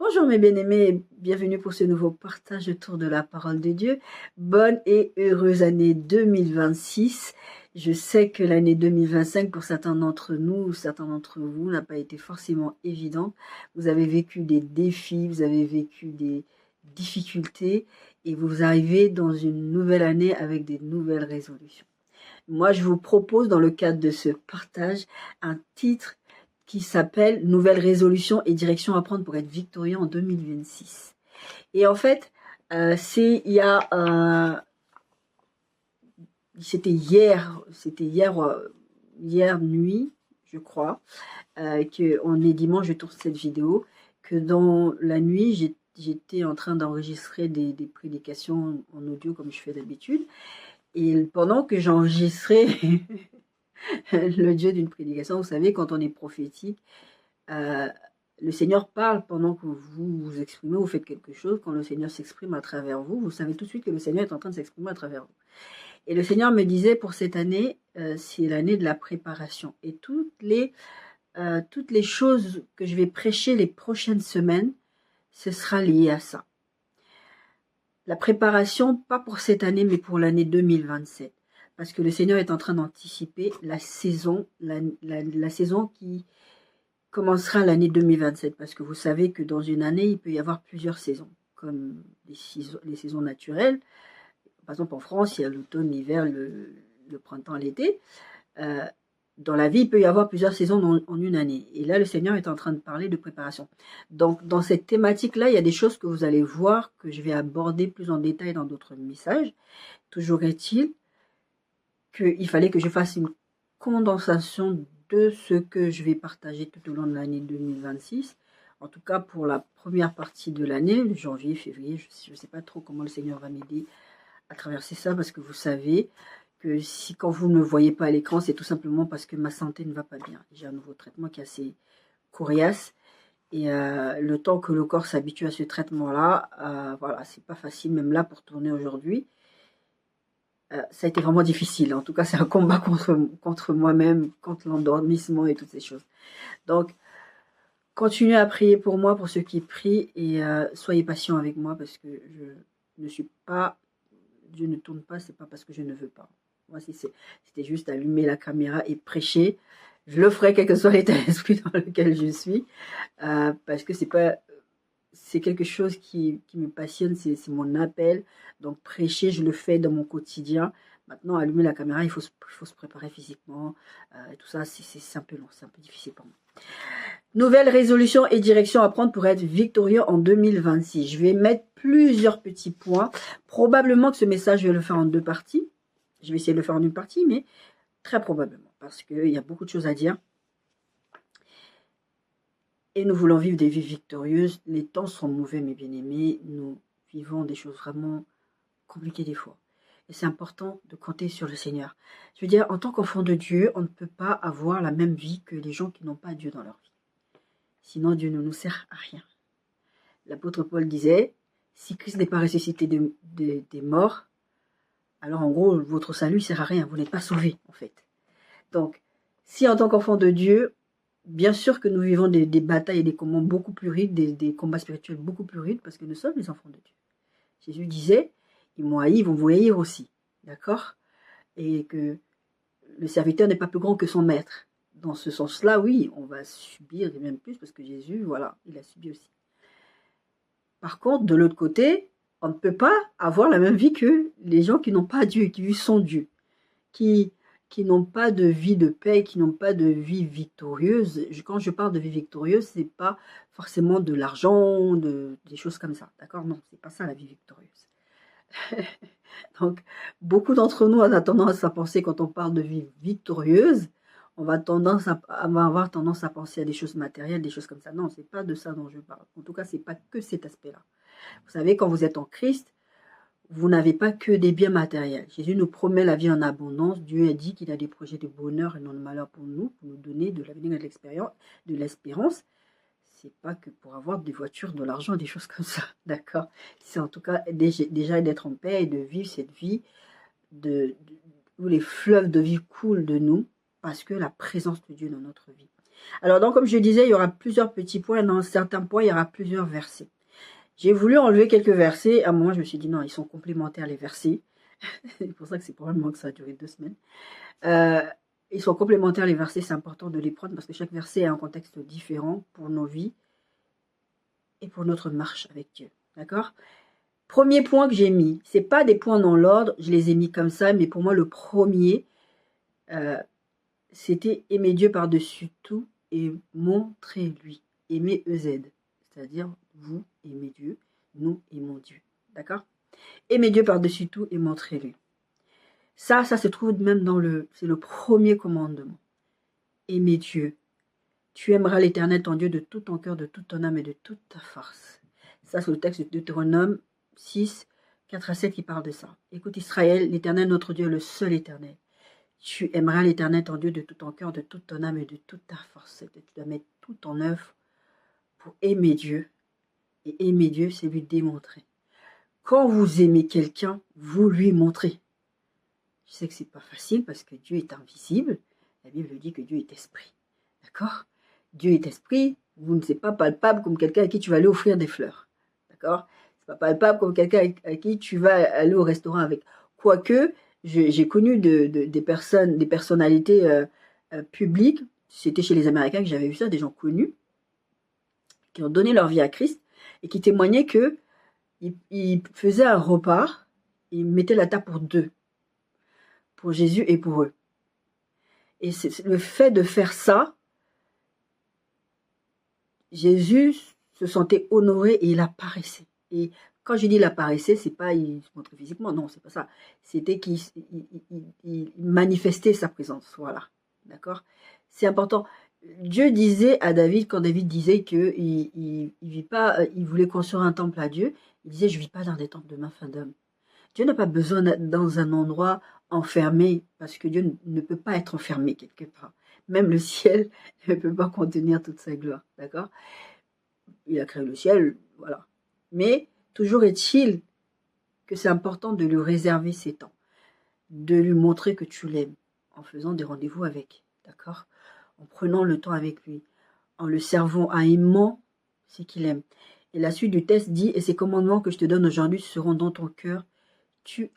Bonjour mes bien-aimés, bienvenue pour ce nouveau partage autour de la parole de Dieu. Bonne et heureuse année 2026. Je sais que l'année 2025 pour certains d'entre nous, certains d'entre vous n'a pas été forcément évidente. Vous avez vécu des défis, vous avez vécu des difficultés et vous arrivez dans une nouvelle année avec des nouvelles résolutions. Moi, je vous propose dans le cadre de ce partage un titre qui s'appelle Nouvelles résolutions et directions à prendre pour être victorieux en 2026. Et en fait, c'était hier nuit, je crois, qu'on est dimanche, je tourne cette vidéo, que dans la nuit, j'étais en train d'enregistrer des prédications en audio comme je fais d'habitude. Et pendant que j'enregistrais le Dieu d'une prédication, vous savez, quand on est prophétique, le Seigneur parle pendant que vous vous exprimez, vous faites quelque chose. Quand le Seigneur s'exprime à travers vous, vous savez tout de suite que le Seigneur est en train de s'exprimer à travers vous. Et le Seigneur me disait pour cette année, c'est l'année de la préparation. Et toutes les choses que je vais prêcher les prochaines semaines, ce sera lié à ça. La préparation, pas pour cette année, mais pour l'année 2027. Parce que le Seigneur est en train d'anticiper la saison qui commencera l'année 2027. Parce que vous savez que dans une année, il peut y avoir plusieurs saisons, comme les saisons naturelles. Par exemple, en France, il y a l'automne, l'hiver, le printemps, l'été. Dans la vie, il peut y avoir plusieurs saisons en une année. Et là, le Seigneur est en train de parler de préparation. Donc, dans cette thématique-là, il y a des choses que vous allez voir, que je vais aborder plus en détail dans d'autres messages. Toujours est-il qu'il fallait que je fasse une condensation de ce que je vais partager tout au long de l'année 2026. En tout cas, pour la première partie de l'année, janvier, février, je ne sais pas trop comment le Seigneur va m'aider à traverser ça, parce que vous savez que quand vous ne me voyez pas à l'écran, c'est tout simplement parce que ma santé ne va pas bien. J'ai un nouveau traitement qui est assez coriace. Et le temps que le corps s'habitue à ce traitement-là, voilà, c'est pas facile, même là, pour tourner aujourd'hui. Ça a été vraiment difficile. En tout cas, c'est un combat contre moi-même, contre l'endormissement et toutes ces choses. Donc, continuez à prier pour moi, pour ceux qui prient, et soyez patients avec moi, parce que je ne suis pas... Dieu ne tourne pas, c'est pas parce que je ne veux pas. Moi, si c'était juste allumer la caméra et prêcher, je le ferai quel que soit l'état d'esprit dans lequel je suis, parce que c'est quelque chose qui me passionne, c'est mon appel. Donc prêcher, je le fais dans mon quotidien. Maintenant, allumer la caméra, il faut se préparer physiquement. Tout ça, c'est un peu long, c'est un peu difficile pour moi. Nouvelles résolutions et directions à prendre pour être victorieux en 2026. Je vais mettre plusieurs petits points. Probablement que ce message, je vais le faire en deux parties. Je vais essayer de le faire en une partie, mais très probablement, parce qu'il y a beaucoup de choses à dire. Et nous voulons vivre des vies victorieuses. Les temps sont mauvais, mes bien-aimés. Nous vivons des choses vraiment compliquées des fois. Et c'est important de compter sur le Seigneur. Je veux dire, en tant qu'enfant de Dieu, on ne peut pas avoir la même vie que les gens qui n'ont pas Dieu dans leur vie. Sinon, Dieu ne nous sert à rien. L'apôtre Paul disait, si Christ n'est pas ressuscité des morts, alors en gros, votre salut ne sert à rien, vous n'êtes pas sauvés, en fait. Donc, si en tant qu'enfant de Dieu, bien sûr que nous vivons des batailles et des combats beaucoup plus rudes, des combats spirituels beaucoup plus rudes, parce que nous sommes les enfants de Dieu. Jésus disait, ils m'ont haï, ils vont vous haïr aussi, d'accord? Et que le serviteur n'est pas plus grand que son maître. Dans ce sens-là, oui, on va subir, et même plus, parce que Jésus, voilà, il a subi aussi. Par contre, de l'autre côté, on ne peut pas avoir la même vie que les gens qui n'ont pas Dieu, qui vivent sans Dieu, qui n'ont pas de vie de paix, qui n'ont pas de vie victorieuse. Quand je parle de vie victorieuse, c'est pas forcément de l'argent, des choses comme ça, d'accord? Non, c'est pas ça la vie victorieuse. Donc, beaucoup d'entre nous on a tendance à penser, quand on parle de vie victorieuse, on va avoir tendance à penser à des choses matérielles, des choses comme ça. Non, c'est pas de ça dont je parle. En tout cas, c'est pas que cet aspect-là. Vous savez, quand vous êtes en Christ, vous n'avez pas que des biens matériels. Jésus nous promet la vie en abondance. Dieu a dit qu'il a des projets de bonheur et non de malheur pour nous donner de l'avenir et de l'espérance. C'est pas que pour avoir des voitures, de l'argent, des choses comme ça, d'accord? C'est en tout cas déjà d'être en paix et de vivre cette vie où les fleuves de vie coulent de nous, parce que la présence de Dieu dans notre vie. Alors, donc, comme je disais, il y aura plusieurs petits points. Dans certains points, il y aura plusieurs versets. J'ai voulu enlever quelques versets. À un moment, je me suis dit, non, ils sont complémentaires, les versets. C'est pour ça que c'est probablement que ça a duré 2 semaines. Ils sont complémentaires, les versets. C'est important de les prendre parce que chaque verset a un contexte différent pour nos vies et pour notre marche avec Dieu. D'accord? Premier point que j'ai mis, c'est pas des points dans l'ordre, je les ai mis comme ça, mais pour moi, le premier, c'était aimer Dieu par-dessus tout et montrez-lui. Aimer EZ, c'est-à-dire vous aimez Dieu, nous aimons Dieu. D'accord? Aimez Dieu par-dessus tout et montrez-lui. Ça se trouve même c'est le premier commandement. Aimer Dieu. Tu aimeras l'Éternel ton Dieu de tout ton cœur, de toute ton âme et de toute ta force. Ça, c'est le texte de Deutéronome 6, 4 à 7 qui parle de ça. Écoute Israël, l'Éternel notre Dieu est le seul Éternel. Tu aimeras l'Éternel ton Dieu de tout ton cœur, de toute ton âme et de toute ta force. Tu dois mettre tout en œuvre pour aimer Dieu. Et aimer Dieu, c'est lui démontrer. Quand vous aimez quelqu'un, vous lui montrez. Je sais que c'est pas facile parce que Dieu est invisible. La Bible dit que Dieu est esprit. D'accord? Dieu est esprit, vous ne êtes pas palpable comme quelqu'un à qui tu vas aller offrir des fleurs. D'accord? C'est pas palpable comme quelqu'un à qui tu vas aller au restaurant avec. Quoique, j'ai connu des personnes, des personnalités publiques, c'était chez les Américains que j'avais vu ça, des gens connus, qui ont donné leur vie à Christ et qui témoignaient que ils faisaient un repas, ils mettaient la table pour 2, pour Jésus et pour eux. Et c'est le fait de faire ça, Jésus se sentait honoré et il apparaissait. Et quand je dis il apparaissait, c'est pas il se montrait physiquement, non, c'est pas ça. C'était qu'il manifestait sa présence, voilà. D'accord? C'est important. Dieu disait à David, quand David disait que il vit pas, il voulait construire un temple à Dieu, il disait je vis pas dans des temples de main fin d'homme. Dieu n'a pas besoin d'être dans un endroit enfermé, parce que Dieu ne peut pas être enfermé quelque part. Même le ciel ne peut pas contenir toute sa gloire, d'accord? Il a créé le ciel, voilà. Mais toujours est-il que c'est important de lui réserver ses temps, de lui montrer que tu l'aimes, en faisant des rendez-vous avec, d'accord? En prenant le temps avec lui, en le servant, en aimant ce qu'il aime. Et la suite du texte dit, et ces commandements que je te donne aujourd'hui seront dans ton cœur.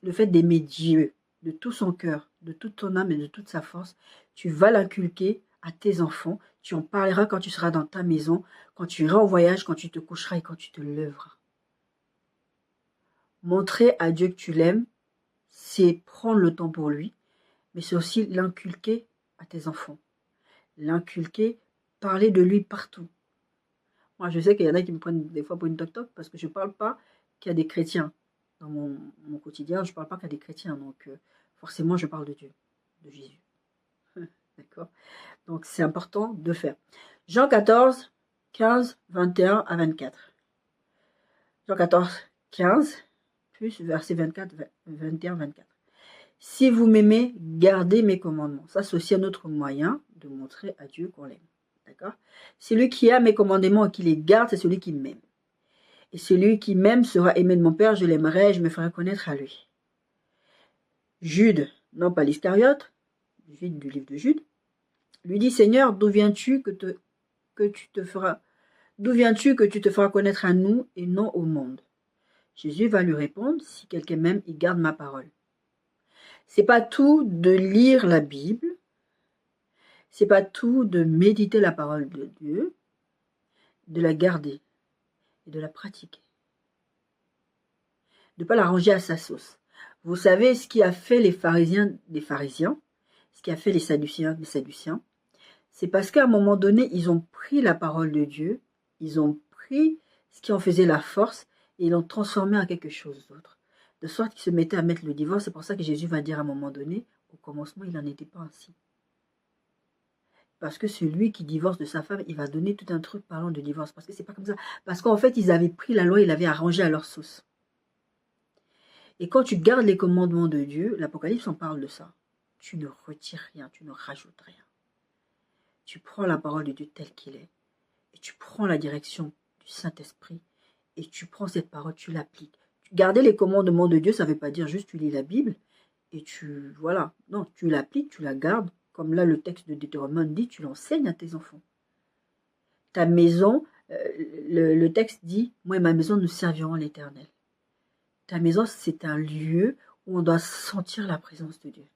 Le fait d'aimer Dieu de tout son cœur, de toute ton âme et de toute sa force, tu vas l'inculquer à tes enfants. Tu en parleras quand tu seras dans ta maison, quand tu iras en voyage, quand tu te coucheras et quand tu te lèveras. Montrer à Dieu que tu l'aimes, c'est prendre le temps pour lui, mais c'est aussi l'inculquer à tes enfants. L'inculquer, parler de lui partout. Moi, je sais qu'il y en a qui me prennent des fois pour une toc-toc parce que je ne parle pas qu'il y a des chrétiens. Dans mon quotidien, je ne parle pas qu'à des chrétiens, donc forcément je parle de Dieu, de Jésus. D'accord? Donc c'est important de faire. Jean 14, 15, 21 à 24. Jean 14, 15, plus verset 24, 21, 24. Si vous m'aimez, gardez mes commandements. Ça, c'est aussi un autre moyen de montrer à Dieu qu'on l'aime. D'accord? Celui qui a mes commandements et qui les garde, c'est celui qui m'aime. Et celui qui m'aime sera aimé de mon Père, je l'aimerai, je me ferai connaître à lui. Jude, non pas l'Iscariote, Jude du livre de Jude, lui dit, Seigneur, d'où viens-tu que tu te feras connaître à nous et non au monde? Jésus va lui répondre, si quelqu'un m'aime, il garde ma parole. C'est pas tout de lire la Bible, c'est pas tout de méditer la parole de Dieu, de la garder et de la pratiquer. De ne pas la ranger à sa sauce. Vous savez ce qui a fait les pharisiens des pharisiens, ce qui a fait les sadduciens des sadduciens, c'est parce qu'à un moment donné, ils ont pris la parole de Dieu, ils ont pris ce qui en faisait la force et ils l'ont transformé en quelque chose d'autre. De sorte qu'ils se mettaient à mettre le divorce. C'est pour ça que Jésus va dire à un moment donné, au commencement, il n'en était pas ainsi. Parce que celui qui divorce de sa femme, il va donner tout un truc parlant de divorce. Parce que c'est pas comme ça. Parce qu'en fait, ils avaient pris la loi, ils l'avaient arrangée à leur sauce. Et quand tu gardes les commandements de Dieu, l'Apocalypse en parle de ça. Tu ne retires rien, tu ne rajoutes rien. Tu prends la parole de Dieu telle qu'il est. Et tu prends la direction du Saint-Esprit. Et tu prends cette parole, tu l'appliques. Garder les commandements de Dieu, ça ne veut pas dire juste tu lis la Bible. Et voilà. Non, tu l'appliques, tu la gardes. Comme là, le texte de Deutéronome dit, tu l'enseignes à tes enfants. Ta maison, le texte dit, moi et ma maison, nous servirons l'Éternel. Ta maison, c'est un lieu où on doit sentir la présence de Dieu.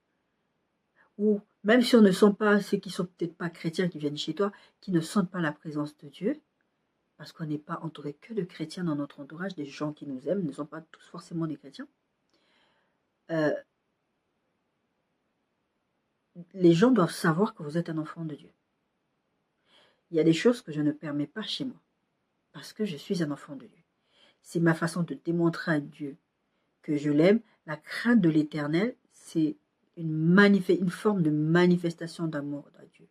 Ou même si on ne sent pas, ceux qui sont peut-être pas chrétiens qui viennent chez toi, qui ne sentent pas la présence de Dieu, parce qu'on n'est pas entouré que de chrétiens dans notre entourage, des gens qui nous aiment ne sont pas tous forcément des chrétiens. Les gens doivent savoir que vous êtes un enfant de Dieu. Il y a des choses que je ne permets pas chez moi, parce que je suis un enfant de Dieu. C'est ma façon de démontrer à Dieu que je l'aime. La crainte de l'Éternel, c'est une forme de manifestation d'amour à Dieu.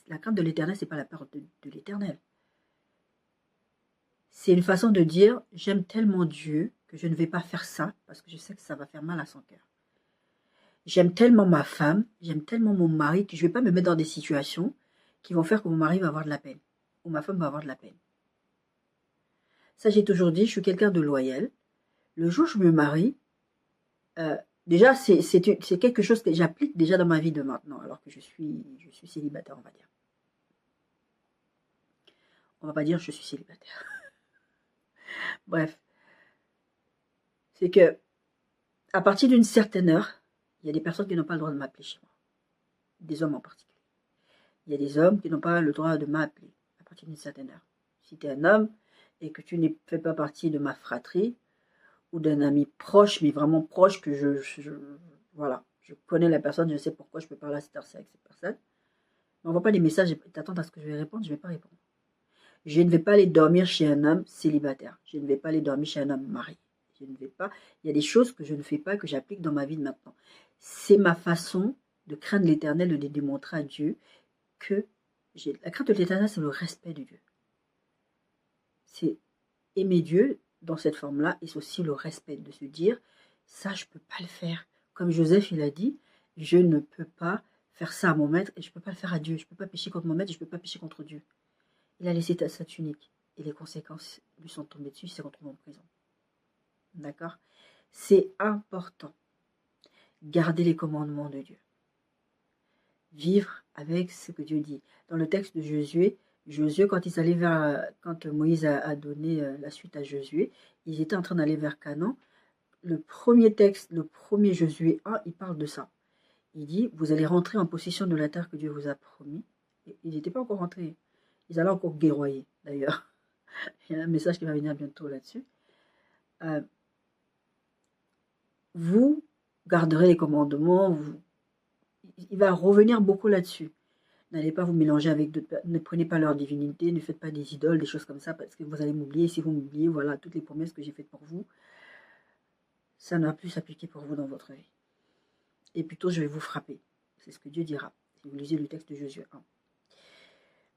La crainte de l'Éternel, ce n'est pas la peur de l'Éternel. C'est une façon de dire, j'aime tellement Dieu que je ne vais pas faire ça, parce que je sais que ça va faire mal à son cœur. J'aime tellement ma femme, j'aime tellement mon mari, que je ne vais pas me mettre dans des situations qui vont faire que mon mari va avoir de la peine, ou ma femme va avoir de la peine. Ça, j'ai toujours dit, je suis quelqu'un de loyal. Le jour où je me marie, déjà, c'est quelque chose que j'applique déjà dans ma vie de maintenant, alors que je suis célibataire, on va dire. On va pas dire je suis célibataire. Bref. C'est que, à partir d'une certaine heure, il y a des personnes qui n'ont pas le droit de m'appeler chez moi. Des hommes en particulier. Il y a des hommes qui n'ont pas le droit de m'appeler à partir d'une certaine heure. Si tu es un homme et que tu ne fais pas partie de ma fratrie ou d'un ami proche, mais vraiment proche, que voilà, je connais la personne, je sais pourquoi je peux parler à cette heure-ci avec cette personne. On n'envoie pas des messages et t'attends à ce que je vais répondre, je ne vais pas répondre. Je ne vais pas aller dormir chez un homme célibataire. Je ne vais pas aller dormir chez un homme marié. Je ne vais pas. Il y a des choses que je ne fais pas, que j'applique dans ma vie de maintenant. C'est ma façon de craindre l'Éternel, de démontrer à Dieu que la crainte de l'Éternel, c'est le respect de Dieu. C'est aimer Dieu dans cette forme-là, et c'est aussi le respect de se dire, ça, je ne peux pas le faire. Comme Joseph, il a dit, je ne peux pas faire ça à mon maître, et je ne peux pas le faire à Dieu. Je ne peux pas pécher contre mon maître, et je ne peux pas pécher contre Dieu. Il a laissé sa tunique, et les conséquences lui sont tombées dessus, il s'est retrouvé en prison. D'accord? C'est important. Garder les commandements de Dieu. Vivre avec ce que Dieu dit. Dans le texte de Josué, quand Moïse a donné la suite à Josué, ils étaient en train d'aller vers Canaan. Le premier texte, le premier Josué 1, il parle de ça. Il dit, vous allez rentrer en possession de la terre que Dieu vous a promis. Et ils n'étaient pas encore rentrés. Ils allaient encore guerroyer, d'ailleurs. Il y a un message qui va venir bientôt là-dessus. Vous garderez les commandements. Il va revenir beaucoup là-dessus. N'allez pas vous mélanger avec d'autres. Ne prenez pas leur divinité. Ne faites pas des idoles, des choses comme ça, parce que vous allez m'oublier. Si vous m'oubliez, voilà, toutes les promesses que j'ai faites pour vous, ça n'a plus s'appliquer pour vous dans votre vie. Et plutôt, je vais vous frapper. C'est ce que Dieu dira. Si vous lisez le texte de Josué 1.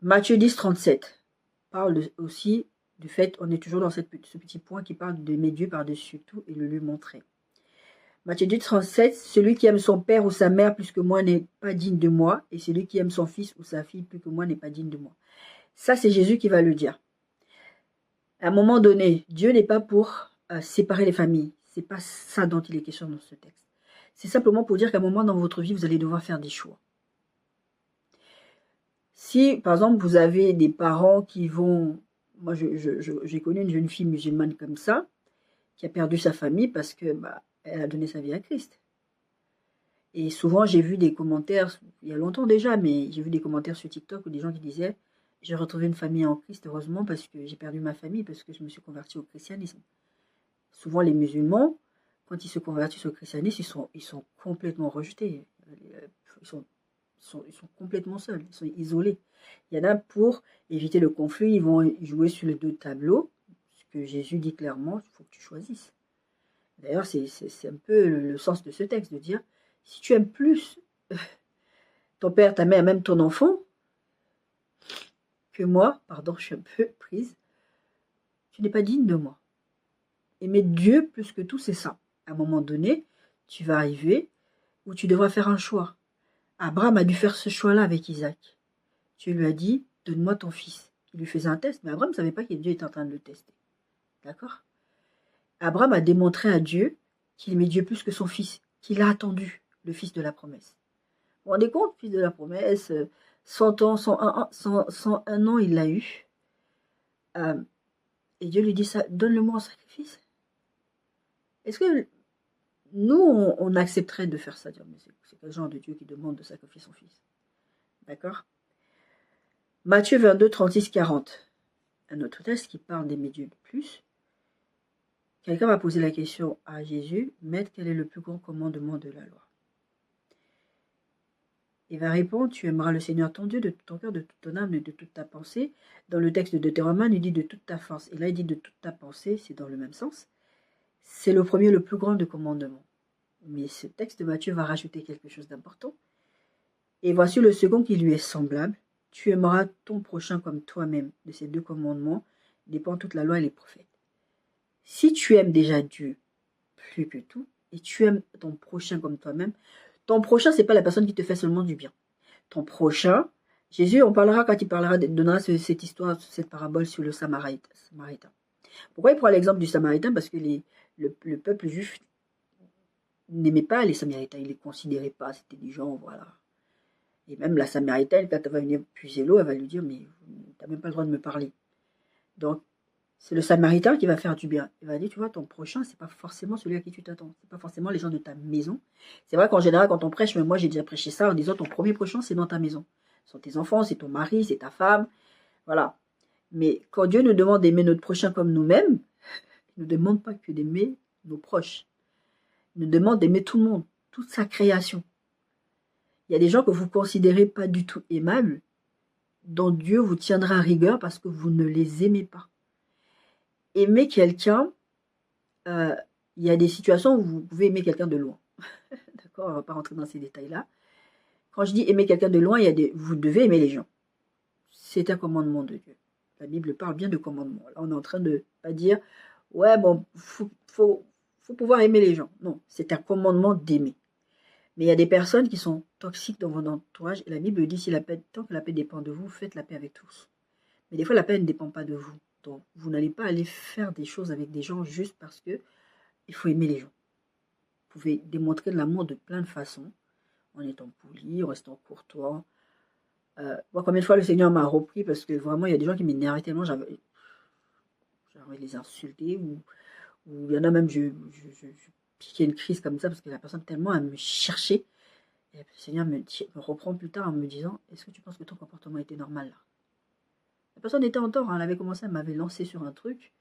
Matthieu 10, 37 parle aussi du fait, on est toujours dans ce petit point qui parle d'aimer Dieu par-dessus tout et le lui montrer. Matthieu 10, 37, celui qui aime son père ou sa mère plus que moi n'est pas digne de moi, et celui qui aime son fils ou sa fille plus que moi n'est pas digne de moi. Ça, c'est Jésus qui va le dire. À un moment donné, Dieu n'est pas pour séparer les familles. C'est pas ça dont il est question dans ce texte. C'est simplement pour dire qu'à un moment dans votre vie, vous allez devoir faire des choix. Si, par exemple, vous avez des parents qui vont... Moi, j'ai connu une jeune fille musulmane comme ça, qui a perdu sa famille parce que elle a donné sa vie à Christ. Et souvent, j'ai vu des commentaires, il y a longtemps déjà, mais j'ai vu des commentaires sur TikTok où des gens qui disaient « J'ai retrouvé une famille en Christ, heureusement, parce que j'ai perdu ma famille, parce que je me suis converti au christianisme. » Souvent, les musulmans, quand ils se convertissent au christianisme, ils sont complètement rejetés. Ils sont complètement seuls, ils sont isolés. Il y en a pour éviter le conflit, ils vont jouer sur les deux tableaux, ce que Jésus dit clairement, il faut que tu choisisses. D'ailleurs, c'est un peu le sens de ce texte, de dire, si tu aimes plus ton père, ta mère, même ton enfant, que moi, pardon, je suis un peu prise, tu n'es pas digne de moi. Aimer Dieu plus que tout, c'est ça. À un moment donné, tu vas arriver où tu devras faire un choix. Abraham a dû faire ce choix-là avec Isaac. Dieu lui a dit, donne-moi ton fils. Il lui faisait un test, mais Abraham ne savait pas que Dieu était en train de le tester. D'accord? Abraham a démontré à Dieu qu'il aimait Dieu plus que son fils, qu'il a attendu le fils de la promesse. Vous vous rendez compte, fils de la promesse, 100 ans, 101 ans, il l'a eu. Et Dieu lui dit ça, donne-le-moi en sacrifice. Est-ce que nous, on accepterait de faire ça? Dire, mais c'est quel genre de Dieu qui demande de sacrifier son fils? D'accord? Matthieu 22, 36, 40. Un autre texte qui parle d'aimer Dieu de plus. Quelqu'un va poser la question à Jésus, Maître, quel est le plus grand commandement de la loi? Il va répondre, tu aimeras le Seigneur ton Dieu de tout ton cœur, de toute ton âme et de toute ta pensée. Dans le texte de Deutéronome, il dit de toute ta force. Et là, il dit de toute ta pensée, c'est dans le même sens. C'est le premier, le plus grand de commandements. Mais ce texte de Matthieu va rajouter quelque chose d'important. Et voici le second qui lui est semblable. Tu aimeras ton prochain comme toi-même. De ces deux commandements dépend toute la loi et les prophètes. Si tu aimes déjà Dieu plus que tout, et tu aimes ton prochain comme toi-même, ton prochain, c'est pas la personne qui te fait seulement du bien. Ton prochain, Jésus, on parlera quand il parlera, donnera cette histoire, cette parabole sur le Samaritain. Pourquoi il prend l'exemple du Samaritain? Parce que le peuple juif n'aimait pas les Samaritains, il ne les considérait pas, c'était des gens, voilà. Et même la Samaritaine, quand elle va venir puiser l'eau, elle va lui dire, mais tu n'as même pas le droit de me parler. Donc, c'est le Samaritain qui va faire du bien. Il va dire, tu vois, ton prochain, c'est pas forcément celui à qui tu t'attends. C'est pas forcément les gens de ta maison. C'est vrai qu'en général, quand on prêche, mais moi j'ai déjà prêché ça en disant, ton premier prochain, c'est dans ta maison. Ce sont tes enfants, c'est ton mari, c'est ta femme. Voilà. Mais quand Dieu nous demande d'aimer notre prochain comme nous-mêmes, il ne nous demande pas que d'aimer nos proches. Il nous demande d'aimer tout le monde, toute sa création. Il y a des gens que vous ne considérez pas du tout aimables, dont Dieu vous tiendra à rigueur parce que vous ne les aimez pas. Aimer quelqu'un, il y a des situations où vous pouvez aimer quelqu'un de loin. D'accord, on ne va pas rentrer dans ces détails-là. Quand je dis aimer quelqu'un de loin, vous devez aimer les gens. C'est un commandement de Dieu. La Bible parle bien de commandement. Là, on est en train de pas dire, ouais, bon, faut pouvoir aimer les gens. Non, c'est un commandement d'aimer. Mais il y a des personnes qui sont toxiques dans votre entourage. Et la Bible dit, tant que la paix dépend de vous, faites la paix avec tous. Mais des fois, la paix ne dépend pas de vous. Donc, vous n'allez pas aller faire des choses avec des gens juste parce que il faut aimer les gens. Vous pouvez démontrer de l'amour de plein de façons. En étant poli, en restant courtois. Moi, combien de fois le Seigneur m'a repris parce que vraiment, il y a des gens qui m'énervaient tellement, j'avais envie de les insulter. Ou il y en a même, je piquais une crise comme ça parce que la personne tellement à me chercher. Et le Seigneur me reprend plus tard en me disant, est-ce que tu penses que ton comportement était normal là? La personne était en tort, hein, elle avait commencé, elle m'avait lancé sur un truc.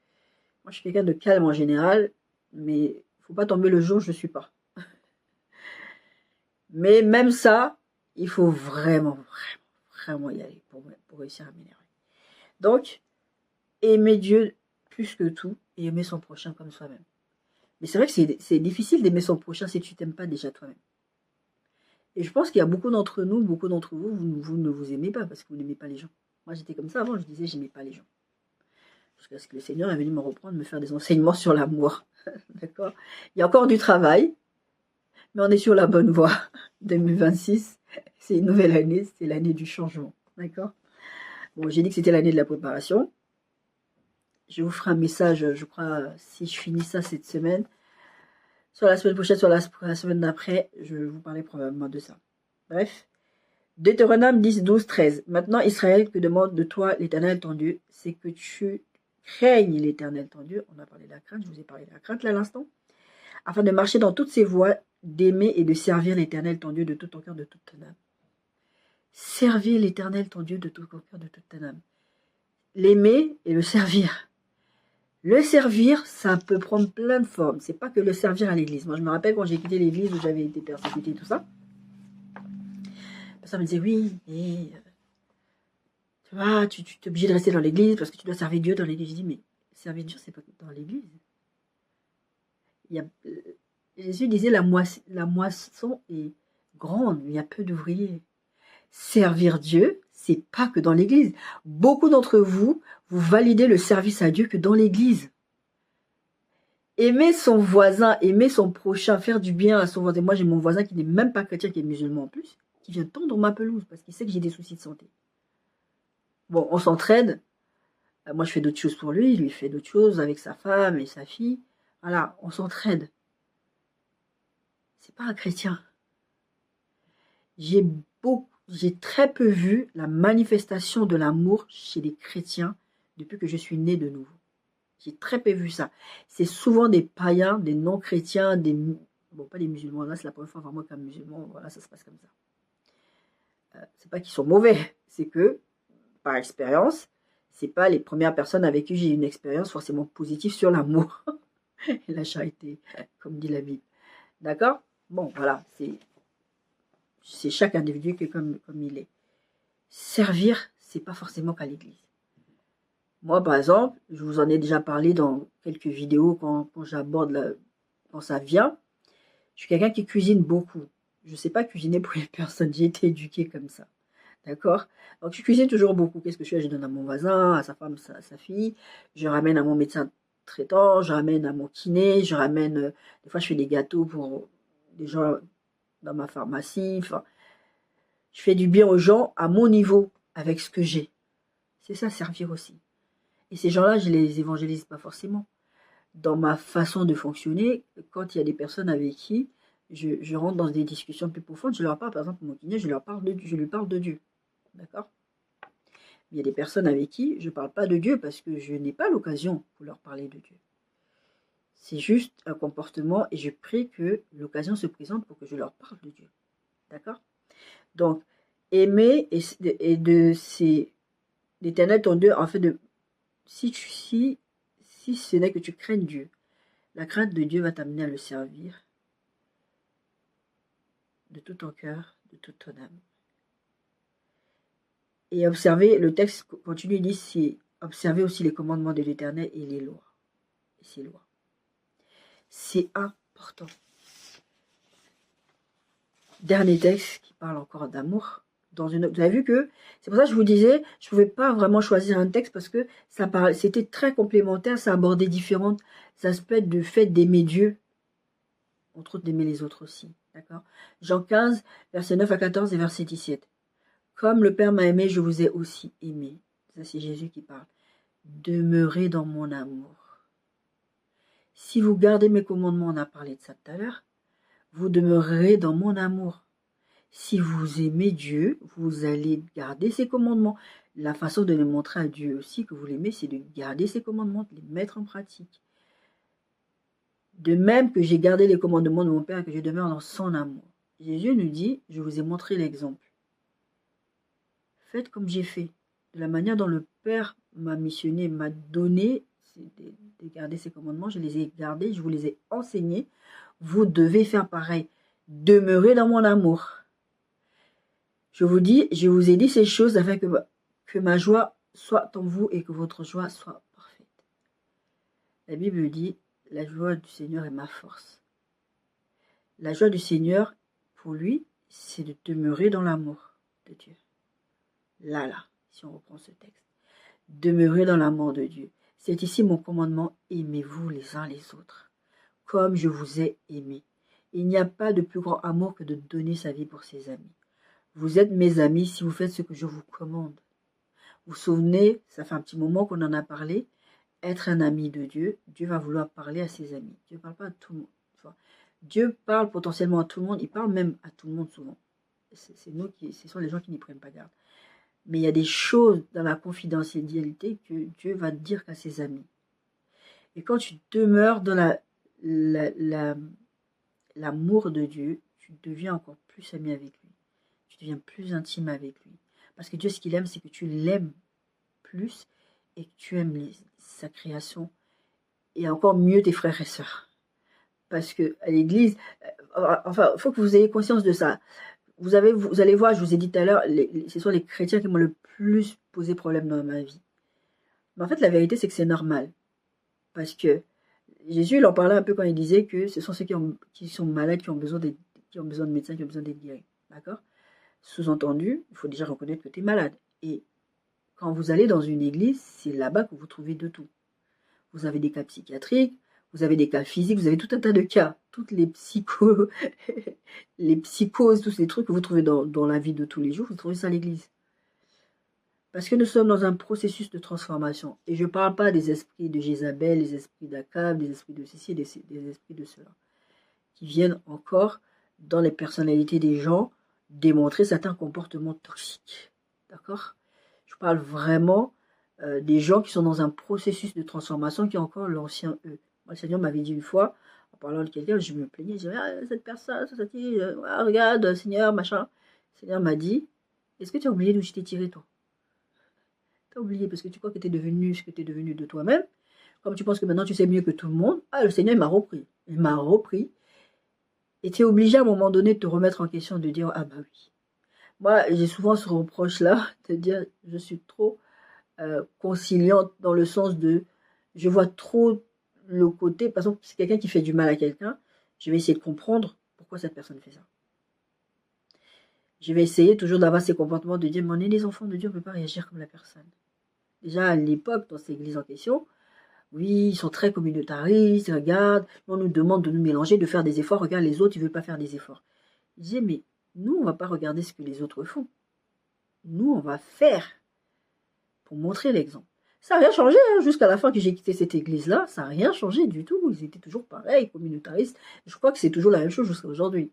Moi, je suis quelqu'un de calme en général, mais il ne faut pas tomber le jour où je ne suis pas. Mais même ça, il faut vraiment y aller pour réussir à m'énerver. Donc, aimer Dieu plus que tout et aimer son prochain comme soi-même. Mais c'est vrai que c'est difficile d'aimer son prochain si tu ne t'aimes pas déjà toi-même. Et je pense qu'il y a beaucoup d'entre nous, beaucoup d'entre vous, vous ne vous aimez pas parce que vous n'aimez pas les gens. Moi, j'étais comme ça avant, je disais, j'aimais pas les gens. Jusqu'à ce que le Seigneur est venu me reprendre, me faire des enseignements sur l'amour. D'accord? Il y a encore du travail, mais on est sur la bonne voie. 2026, c'est une nouvelle année, c'est l'année du changement. D'accord? Bon, j'ai dit que c'était l'année de la préparation. Je vous ferai un message, je crois, si je finis ça cette semaine. Soit la semaine prochaine, soit la semaine d'après, je vais vous parler probablement de ça. Bref. Deutéronome 10, 12, 13. Maintenant, Israël, que demande de toi l'Éternel ton Dieu, c'est que tu craignes l'Éternel ton Dieu. On a parlé de la crainte, je vous ai parlé de la crainte là à l'instant. Afin de marcher dans toutes ses voies, d'aimer et de servir l'Éternel ton Dieu de tout ton cœur, de toute ton âme. Servir l'Éternel ton Dieu de tout ton cœur, de toute ton âme. L'aimer et le servir. Le servir, ça peut prendre plein de formes. C'est pas que le servir à l'église. Moi, je me rappelle quand j'ai quitté l'église où j'avais été persécutée et tout ça. Ça me disait, oui, mais tu vois, tu es obligé de rester dans l'église parce que tu dois servir Dieu dans l'église. Je dis, mais servir Dieu, c'est pas dans l'église. Jésus disait, la moisson est grande, mais il y a peu d'ouvriers. Servir Dieu, c'est pas que dans l'église. Beaucoup d'entre vous, vous validez le service à Dieu que dans l'église. Aimer son voisin, aimer son prochain, faire du bien à son voisin. Moi, j'ai mon voisin qui n'est même pas chrétien, qui est musulman en plus, qui vient tondre ma pelouse parce qu'il sait que j'ai des soucis de santé. Bon, on s'entraide. Moi, je fais d'autres choses pour lui, lui fait d'autres choses avec sa femme et sa fille. Voilà, on s'entraide. C'est pas un chrétien. J'ai très peu vu la manifestation de l'amour chez les chrétiens depuis que je suis née de nouveau. J'ai très peu vu ça. C'est souvent des païens, des non-chrétiens, bon, pas des musulmans, là c'est la première fois vraiment qu'un musulman, voilà, ça se passe comme ça. C'est pas qu'ils sont mauvais, c'est que, par expérience, c'est pas les premières personnes avec qui j'ai eu une expérience forcément positive sur l'amour et la charité, comme dit la Bible. D'accord? Bon, voilà, c'est chaque individu qui est comme il est. Servir, c'est pas forcément qu'à l'église. Moi, par exemple, je vous en ai déjà parlé dans quelques vidéos quand j'aborde, quand ça vient. Je suis quelqu'un qui cuisine beaucoup. Je ne sais pas cuisiner pour les personnes, j'ai été éduquée comme ça. D'accord? Donc, je cuisine toujours beaucoup. Qu'est-ce que je fais? Je donne à mon voisin, à sa femme, sa fille. Je ramène à mon médecin traitant, je ramène à mon kiné, je ramène... des fois, je fais des gâteaux pour des gens dans ma pharmacie. Enfin, je fais du bien aux gens à mon niveau, avec ce que j'ai. C'est ça, servir aussi. Et ces gens-là, je les évangélise pas forcément. Dans ma façon de fonctionner, quand il y a des personnes avec qui je rentre dans des discussions plus profondes, je leur parle, par exemple, mon kiné, je lui parle de Dieu. D'accord? Il y a des personnes avec qui je ne parle pas de Dieu parce que je n'ai pas l'occasion pour leur parler de Dieu. C'est juste un comportement et je prie que l'occasion se présente pour que je leur parle de Dieu. D'accord? Donc, aimer et d'éternel ton Dieu, en fait, si ce n'est que tu craignes Dieu, la crainte de Dieu va t'amener à le servir de tout ton cœur, de toute ton âme. Et observer, le texte continue, il dit, c'est observer aussi les commandements de l'Éternel et les lois. Et ses lois. C'est important. Dernier texte qui parle encore d'amour. Vous avez vu que, c'est pour ça que je vous disais, je ne pouvais pas vraiment choisir un texte parce que c'était très complémentaire, ça abordait différents aspects du fait d'aimer Dieu, entre autres d'aimer les autres aussi. D'accord? Jean 15, versets 9 à 14 et verset 17. Comme le Père m'a aimé, je vous ai aussi aimé. Ça, c'est Jésus qui parle. Demeurez dans mon amour. Si vous gardez mes commandements, on a parlé de ça tout à l'heure, vous demeurerez dans mon amour. Si vous aimez Dieu, vous allez garder ses commandements. La façon de le montrer à Dieu aussi que vous l'aimez, c'est de garder ses commandements, de les mettre en pratique. De même que j'ai gardé les commandements de mon Père et que je demeure dans son amour. Jésus nous dit, je vous ai montré l'exemple. Faites comme j'ai fait. De la manière dont le Père m'a missionné, m'a donné de garder ses commandements, je les ai gardés, je vous les ai enseignés. Vous devez faire pareil. Demeurez dans mon amour. Je vous ai dit ces choses afin que ma joie soit en vous et que votre joie soit parfaite. La Bible dit, la joie du Seigneur est ma force. La joie du Seigneur, pour lui, c'est de demeurer dans l'amour de Dieu. Là, si on reprend ce texte. Demeurez dans l'amour de Dieu. C'est ici mon commandement, aimez-vous les uns les autres, comme je vous ai aimé. Il n'y a pas de plus grand amour que de donner sa vie pour ses amis. Vous êtes mes amis si vous faites ce que je vous commande. Vous vous souvenez, ça fait un petit moment qu'on en a parlé, être un ami de Dieu, Dieu va vouloir parler à ses amis. Dieu ne parle pas à tout le monde. Enfin, Dieu parle potentiellement à tout le monde, il parle même à tout le monde souvent. Ce sont les gens qui n'y prennent pas garde. Mais il y a des choses dans la confidentialité que Dieu va dire qu'à ses amis. Et quand tu demeures dans l'amour de Dieu, tu deviens encore plus ami avec lui. Tu deviens plus intime avec lui. Parce que Dieu, ce qu'il aime, c'est que tu l'aimes plus et que tu aimes sa création. Et encore mieux tes frères et sœurs. Parce que à l'église, enfin, il faut que vous ayez conscience de ça. Vous allez voir, je vous ai dit tout à l'heure, ce sont les chrétiens qui m'ont le plus posé problème dans ma vie. Mais en fait, la vérité, c'est que c'est normal. Parce que Jésus, il en parlait un peu quand il disait que ce sont ceux qui sont malades, qui ont besoin de médecins, qui ont besoin d'être guéris. D'accord? Sous-entendu, il faut déjà reconnaître que tu es malade. Et quand vous allez dans une église, c'est là-bas que vous trouvez de tout. Vous avez des cas psychiatriques, vous avez des cas physiques, vous avez tout un tas de cas. Toutes les les psychoses, tous ces trucs que vous trouvez dans la vie de tous les jours, vous trouvez ça à l'église. Parce que nous sommes dans un processus de transformation. Et je ne parle pas des esprits de Jézabel, des esprits d'Akab, des esprits de ceci, des esprits de cela. Qui viennent encore, dans les personnalités des gens, démontrer certains comportements toxiques. D'accord? Je parle vraiment des gens qui sont dans un processus de transformation qui est encore l'ancien eux. Moi, le Seigneur m'avait dit une fois, en parlant de quelqu'un, je me plaignais, je disais, ah, cette personne, regarde, Seigneur, machin. Le Seigneur m'a dit, est-ce que tu as oublié d'où je t'ai tiré, toi? Tu as oublié parce que tu crois que tu es devenu ce que tu es devenu de toi-même. Comme tu penses que maintenant tu sais mieux que tout le monde, ah, le Seigneur, il m'a repris. Il m'a repris. Et tu es obligé à un moment donné de te remettre en question, de dire, ah bah oui. Moi, j'ai souvent ce reproche-là, de dire, je suis trop conciliante dans le sens de, je vois trop le côté, par exemple, c'est quelqu'un qui fait du mal à quelqu'un, je vais essayer de comprendre pourquoi cette personne fait ça. Je vais essayer toujours d'avoir ces comportements de dire, mais on est des enfants de Dieu, on ne peut pas réagir comme la personne. Déjà à l'époque, dans ces églises en question, oui, ils sont très communautaristes, regarde, on nous demande de nous mélanger, de faire des efforts, regarde les autres, ils ne veulent pas faire des efforts. Je disais, mais nous, on ne va pas regarder ce que les autres font. Nous, on va faire pour montrer l'exemple. Ça n'a rien changé, hein, jusqu'à la fin que j'ai quitté cette église-là, ça n'a rien changé du tout. Ils étaient toujours pareils, communautaristes. Je crois que c'est toujours la même chose jusqu'à aujourd'hui.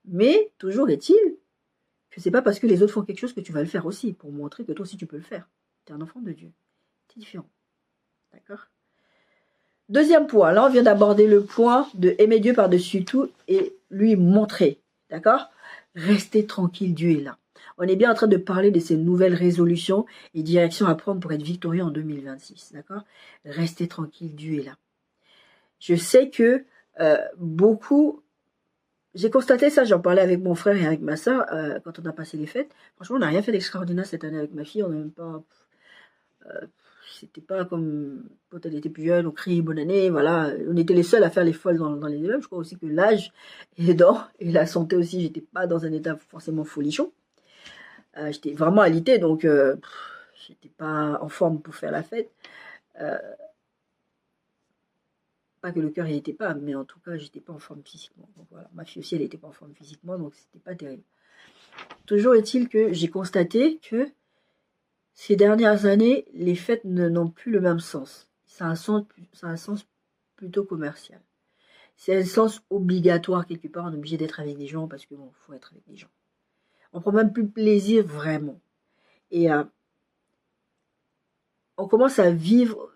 Mais toujours est-il que c'est pas parce que les autres font quelque chose que tu vas le faire aussi, pour montrer que toi aussi tu peux le faire. Tu es un enfant de Dieu. C'est différent. D'accord? Deuxième point, là on vient d'aborder le point de aimer Dieu par-dessus tout et lui montrer. D'accord? Restez tranquille, Dieu est là. On est bien en train de parler de ces nouvelles résolutions et directions à prendre pour être victorieux en 2026. D'accord? Restez tranquille, Dieu est là. Je sais que beaucoup... J'ai constaté ça, j'en parlais avec mon frère et avec ma soeur quand on a passé les fêtes. Franchement, on n'a rien fait d'extraordinaire cette année avec ma fille. On n'a même pas... c'était pas comme quand elle était plus jeune, on criait bonne année, voilà. On était les seuls à faire les folles dans les élèves. Je crois aussi que l'âge aidant et la santé aussi, j'étais pas dans un état forcément folichon. J'étais vraiment alité, donc j'étais pas en forme pour faire la fête. Pas que le cœur n'y était pas, mais en tout cas, j'étais pas en forme physiquement. Donc voilà, ma fille aussi, elle n'était pas en forme physiquement, donc c'était pas terrible. Toujours est-il que j'ai constaté que ces dernières années, les fêtes n'ont plus le même sens. Ça a un sens plutôt commercial. C'est un sens obligatoire quelque part. On est obligé d'être avec des gens parce que bon, faut être avec des gens. On prend même plus plaisir vraiment. Et on commence à vivre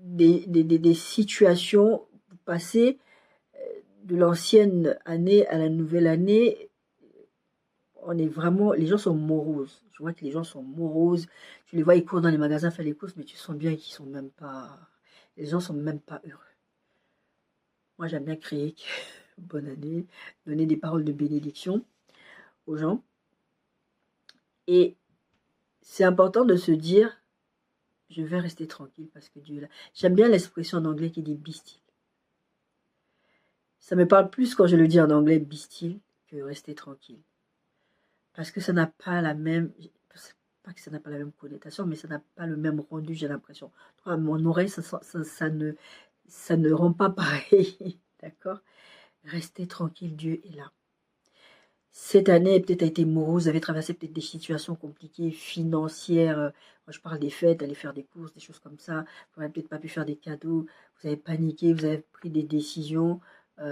des situations passées de l'ancienne année à la nouvelle année. On est vraiment, les gens sont moroses. Je vois que les gens sont moroses. Tu les vois, ils courent dans les magasins faire les courses, mais tu sens bien qu'ils sont même pas, les gens sont même pas heureux. Moi, j'aime bien crier bonne année, donner des paroles de bénédiction aux gens. Et c'est important de se dire, je vais rester tranquille parce que Dieu est là. J'aime bien l'expression en anglais qui dit be still. Ça me parle plus quand je le dis en anglais be still que rester tranquille. Parce que ça n'a pas la même, pas que ça n'a pas la même connotation, mais ça n'a pas le même rendu, j'ai l'impression. À mon oreille, ça ne rend pas pareil. D'accord? Restez tranquille, Dieu est là. Cette année, peut-être a été morose, vous avez traversé peut-être des situations compliquées, financières. Moi, je parle des fêtes, aller faire des courses, des choses comme ça. Vous n'avez peut-être pas pu faire des cadeaux. Vous avez paniqué, vous avez pris des décisions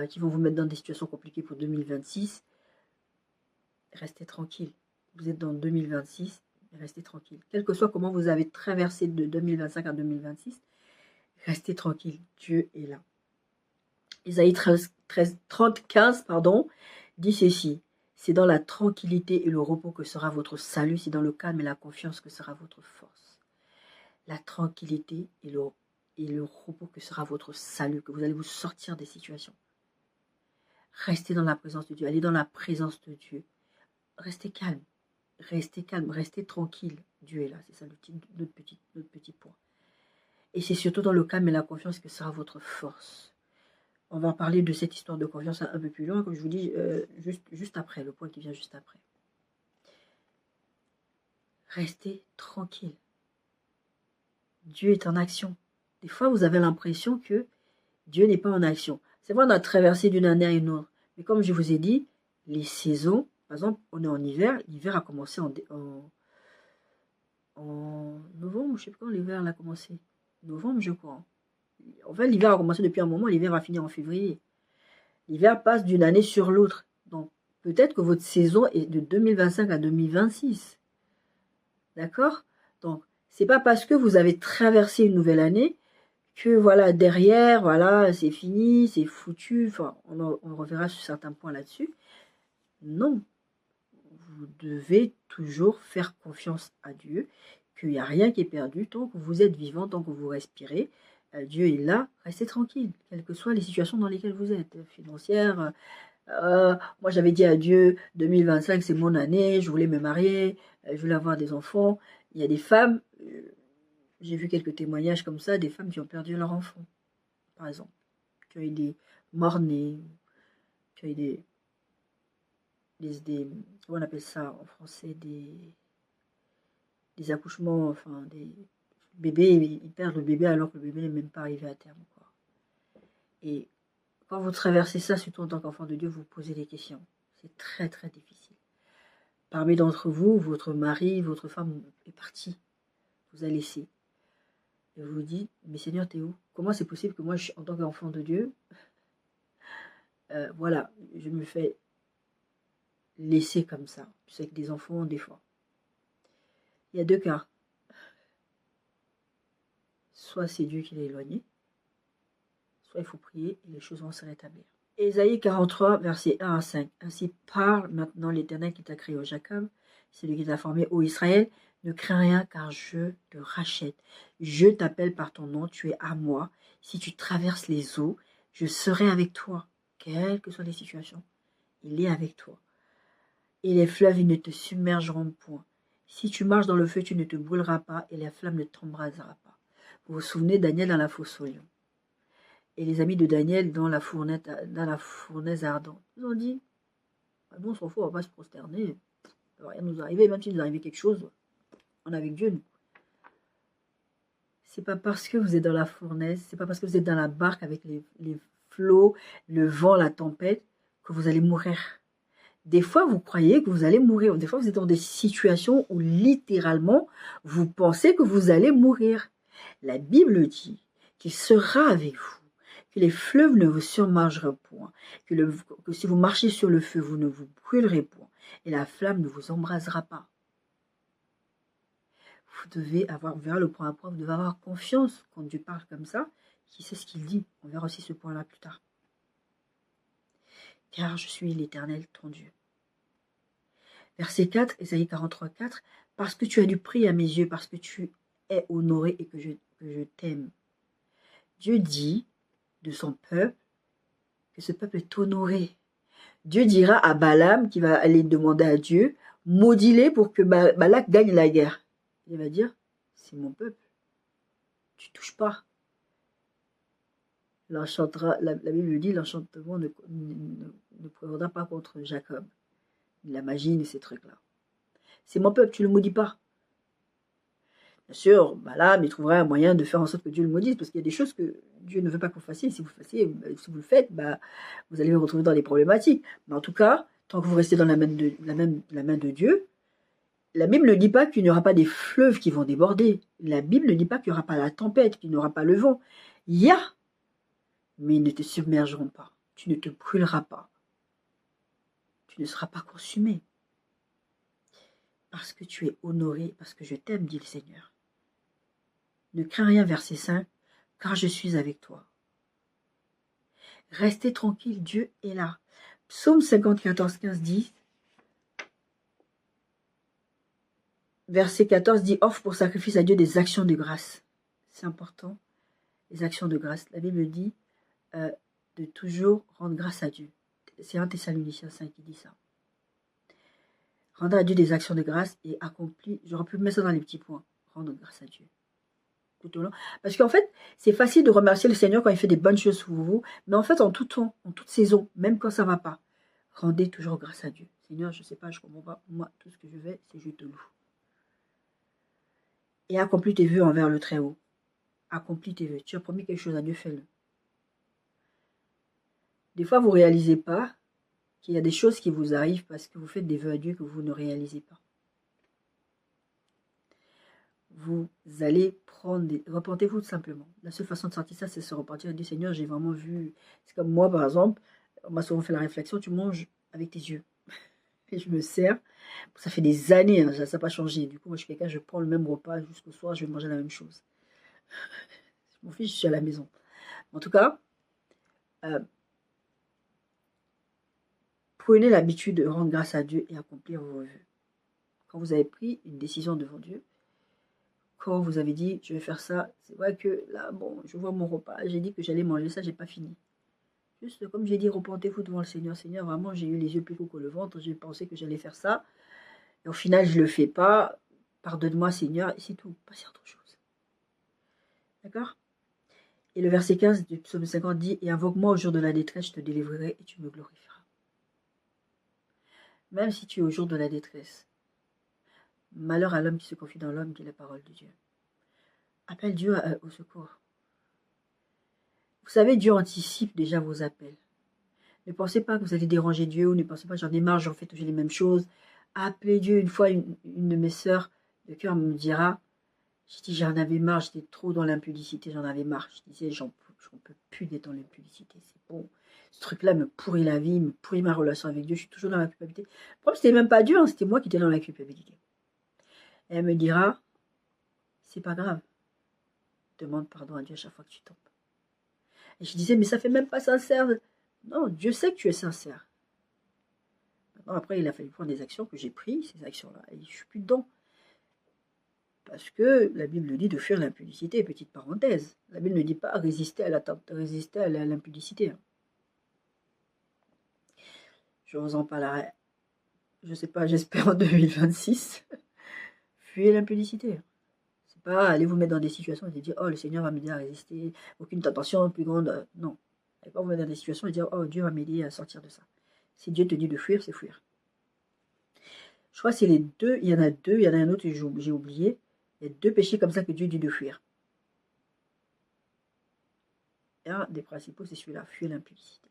qui vont vous mettre dans des situations compliquées pour 2026. Restez tranquille. Vous êtes dans 2026, restez tranquille. Quel que soit comment vous avez traversé de 2025 à 2026, restez tranquille. Dieu est là. Isaïe 30:15, dit ceci. C'est dans la tranquillité et le repos que sera votre salut. C'est dans le calme et la confiance que sera votre force. La tranquillité et le repos que sera votre salut, que vous allez vous sortir des situations. Restez dans la présence de Dieu. Allez dans la présence de Dieu. Restez calme. Restez calme. Restez tranquille. Dieu est là. C'est ça notre petit point. Et c'est surtout dans le calme et la confiance que sera votre force. On va parler de cette histoire de confiance un peu plus loin, comme je vous dis, juste après, le point qui vient juste après. Restez tranquille. Dieu est en action. Des fois, vous avez l'impression que Dieu n'est pas en action. C'est vrai, on a traversé d'une année à une autre. Mais comme je vous ai dit, les saisons, par exemple, on est en hiver. L'hiver a commencé en novembre, je ne sais pas quand l'hiver a commencé. Novembre, je crois. En fait, l'hiver a commencé depuis un moment, l'hiver va finir en février. L'hiver passe d'une année sur l'autre. Donc, peut-être que votre saison est de 2025 à 2026. D'accord? Donc, C'est pas parce que vous avez traversé une nouvelle année que voilà, derrière, voilà, c'est fini, c'est foutu. Enfin, on reverra sur certains points là-dessus. Non, vous devez toujours faire confiance à Dieu, qu'il n'y a rien qui est perdu tant que vous êtes vivant, tant que vous respirez. Dieu est là, restez tranquille, quelles que soient les situations dans lesquelles vous êtes, financières. Moi, j'avais dit à Dieu, 2025, c'est mon année, je voulais me marier, je voulais avoir des enfants. Il y a des femmes, j'ai vu quelques témoignages comme ça, des femmes qui ont perdu leur enfant, par exemple, qui ont eu des morts-nés, qui ont eu comment on appelle ça en français, des accouchements, enfin, des bébés, ils perdent le bébé alors que le bébé n'est même pas arrivé à terme, quoi. Et quand vous traversez ça, surtout en tant qu'enfant de Dieu, vous vous posez des questions. C'est très, très difficile. Parmi d'entre vous, votre mari, votre femme est parti, vous a laissé. Et vous vous dites, mais Seigneur, t'es où? Comment c'est possible que moi, en tant qu'enfant de Dieu, voilà, je me fais laisser comme ça. Tu sais que des enfants, des fois. Il y a deux cas. Soit c'est Dieu qui l'a éloigné, soit il faut prier et les choses vont se rétablir. Ésaïe 43, versets 1 à 5. Ainsi parle maintenant l'Éternel qui t'a créé, ô Jacob, celui qui t'a formé, ô Israël. Ne crains rien car je te rachète. Je t'appelle par ton nom, tu es à moi. Si tu traverses les eaux, je serai avec toi, quelles que soient les situations. Il est avec toi. Et les fleuves, ils ne te submergeront point. Si tu marches dans le feu, tu ne te brûleras pas et la flamme ne t'embrasera pas. Vous vous souvenez, Daniel dans la fosse aux lions. Et les amis de Daniel dans la fournaise ardente. Ils ont dit, nous on s'en fout, on va pas se prosterner. Ça va rien nous arriver, même s'il nous arrivait quelque chose, on est avec Dieu, nous. C'est pas parce que vous êtes dans la fournaise, c'est pas parce que vous êtes dans la barque avec les flots, le vent, la tempête, que vous allez mourir. Des fois, vous croyez que vous allez mourir. Des fois, vous êtes dans des situations où littéralement, vous pensez que vous allez mourir. La Bible dit qu'il sera avec vous, que les fleuves ne vous submergeront point, que si vous marchez sur le feu, vous ne vous brûlerez point, et la flamme ne vous embrasera pas. Vous devez avoir, on verra le point après, vous devez avoir confiance quand Dieu parle comme ça, qui sait ce qu'il dit. On verra aussi ce point-là plus tard. Car je suis l'Éternel, ton Dieu. Verset 4, Ésaïe 43, 4, parce que tu as du prix à mes yeux, parce que tu es honoré et que je t'aime. Dieu dit de son peuple que ce peuple est honoré. Dieu dira à Balaam, qui va aller demander à Dieu, maudis-les pour que Balak gagne la guerre. Il va dire, c'est mon peuple, tu touches pas. La Bible dit, l'enchantement ne prévaudra pas contre Jacob. La magie de ces trucs-là. C'est mon peuple, tu ne le maudis pas. Bien sûr, Balaam, il trouvera un moyen de faire en sorte que Dieu le maudisse, parce qu'il y a des choses que Dieu ne veut pas que vous fassiez. Si vous le faites, vous allez vous retrouver dans des problématiques. Mais en tout cas, tant que vous restez dans la main de Dieu, la Bible ne dit pas qu'il n'y aura pas des fleuves qui vont déborder. La Bible ne dit pas qu'il n'y aura pas la tempête, qu'il n'y aura pas le vent. Il y a, mais ils ne te submergeront pas. Tu ne te brûleras pas. Tu ne seras pas consumé. Parce que tu es honoré, parce que je t'aime, dit le Seigneur. Ne crains rien, verset 5, car je suis avec toi. Restez tranquille, Dieu est là. Psaume 50, 14, 15 dit, verset 14 dit, offre pour sacrifice à Dieu des actions de grâce. C'est important, les actions de grâce. La Bible dit de toujours rendre grâce à Dieu. C'est 1 Thessaloniciens 5 qui dit ça. Rendre à Dieu des actions de grâce et accomplir, j'aurais pu mettre ça dans les petits points, rendre grâce à Dieu. Tout au long. Parce qu'en fait, c'est facile de remercier le Seigneur quand il fait des bonnes choses pour vous, mais en fait, en tout temps, en toute saison, même quand ça ne va pas, rendez toujours grâce à Dieu. Seigneur, je ne sais pas, je ne comprends pas, moi, tout ce que je fais, c'est je te loue. Et accomplis tes vœux envers le Très-Haut. Accomplis tes vœux. Tu as promis quelque chose à Dieu, fais-le. Des fois, vous ne réalisez pas qu'il y a des choses qui vous arrivent parce que vous faites des vœux à Dieu que vous ne réalisez pas. Vous allez prendre repentez-vous tout simplement. La seule façon de sortir ça, c'est se repentir et dire, Seigneur, j'ai vraiment vu. C'est comme moi, par exemple, on m'a souvent fait la réflexion, tu manges avec tes yeux. et je me sers. Ça fait des années, hein, ça n'a pas changé. Du coup, moi, je suis quelqu'un, je prends le même repas jusqu'au soir, je vais manger la même chose. Mon fils, je suis à la maison. En tout cas, euh, prenez l'habitude de rendre grâce à Dieu et accomplir vos vœux. Quand vous avez pris une décision devant Dieu, quand vous avez dit, je vais faire ça, c'est vrai que là, bon, je vois mon repas, j'ai dit que j'allais manger ça, j'ai pas fini. Juste comme j'ai dit, repentez-vous devant le Seigneur. Seigneur, vraiment, j'ai eu les yeux plus gros que le ventre, j'ai pensé que j'allais faire ça. Et au final, je ne le fais pas. Pardonne-moi, Seigneur, et c'est tout. Passez à autre chose. D'accord? Et le verset 15 du psaume 50 dit, et invoque-moi au jour de la détresse, je te délivrerai et tu me glorifieras. Même si tu es au jour de la détresse, malheur à l'homme qui se confie dans l'homme, dit la parole de Dieu. Appelle Dieu au secours. Vous savez, Dieu anticipe déjà vos appels. Ne pensez pas que vous allez déranger Dieu, ou ne pensez pas j'en ai marre, j'en fais toujours les mêmes choses. Appelez Dieu. Une fois, une de mes sœurs de cœur me dira, j'ai dit j'en avais marre, j'étais trop dans l'impudicité, j'en avais marre. Je disais j'en peux plus d'être dans l'impudicité, c'est bon. Ce truc-là me pourrit la vie, me pourrit ma relation avec Dieu, je suis toujours dans la culpabilité. Le problème, c'était même pas Dieu, hein, c'était moi qui étais dans la culpabilité. Et elle me dira, c'est pas grave, demande pardon à Dieu à chaque fois que tu tombes. Et je disais, mais ça fait même pas sincère. Non, Dieu sait que tu es sincère. Maintenant, après, il a fallu prendre des actions que j'ai prises, ces actions-là, et je suis plus dedans. Parce que la Bible dit de fuir l'impudicité, petite parenthèse. La Bible ne dit pas résister à l'impudicité. Je vous en parlerai, je sais pas, j'espère en 2026. Fuyez l'impudicité. C'est pas aller vous mettre dans des situations et dire, oh, le Seigneur va m'aider à résister, aucune tentation plus grande. Non. Allez pas vous mettre dans des situations et dire, oh, Dieu va m'aider à sortir de ça. Si Dieu te dit de fuir, c'est fuir. Je crois que c'est les deux, il y en a deux, il y en a un autre que j'ai oublié. Il y a deux péchés comme ça que Dieu dit de fuir. Et un des principaux, c'est celui-là, fuir l'impudicité.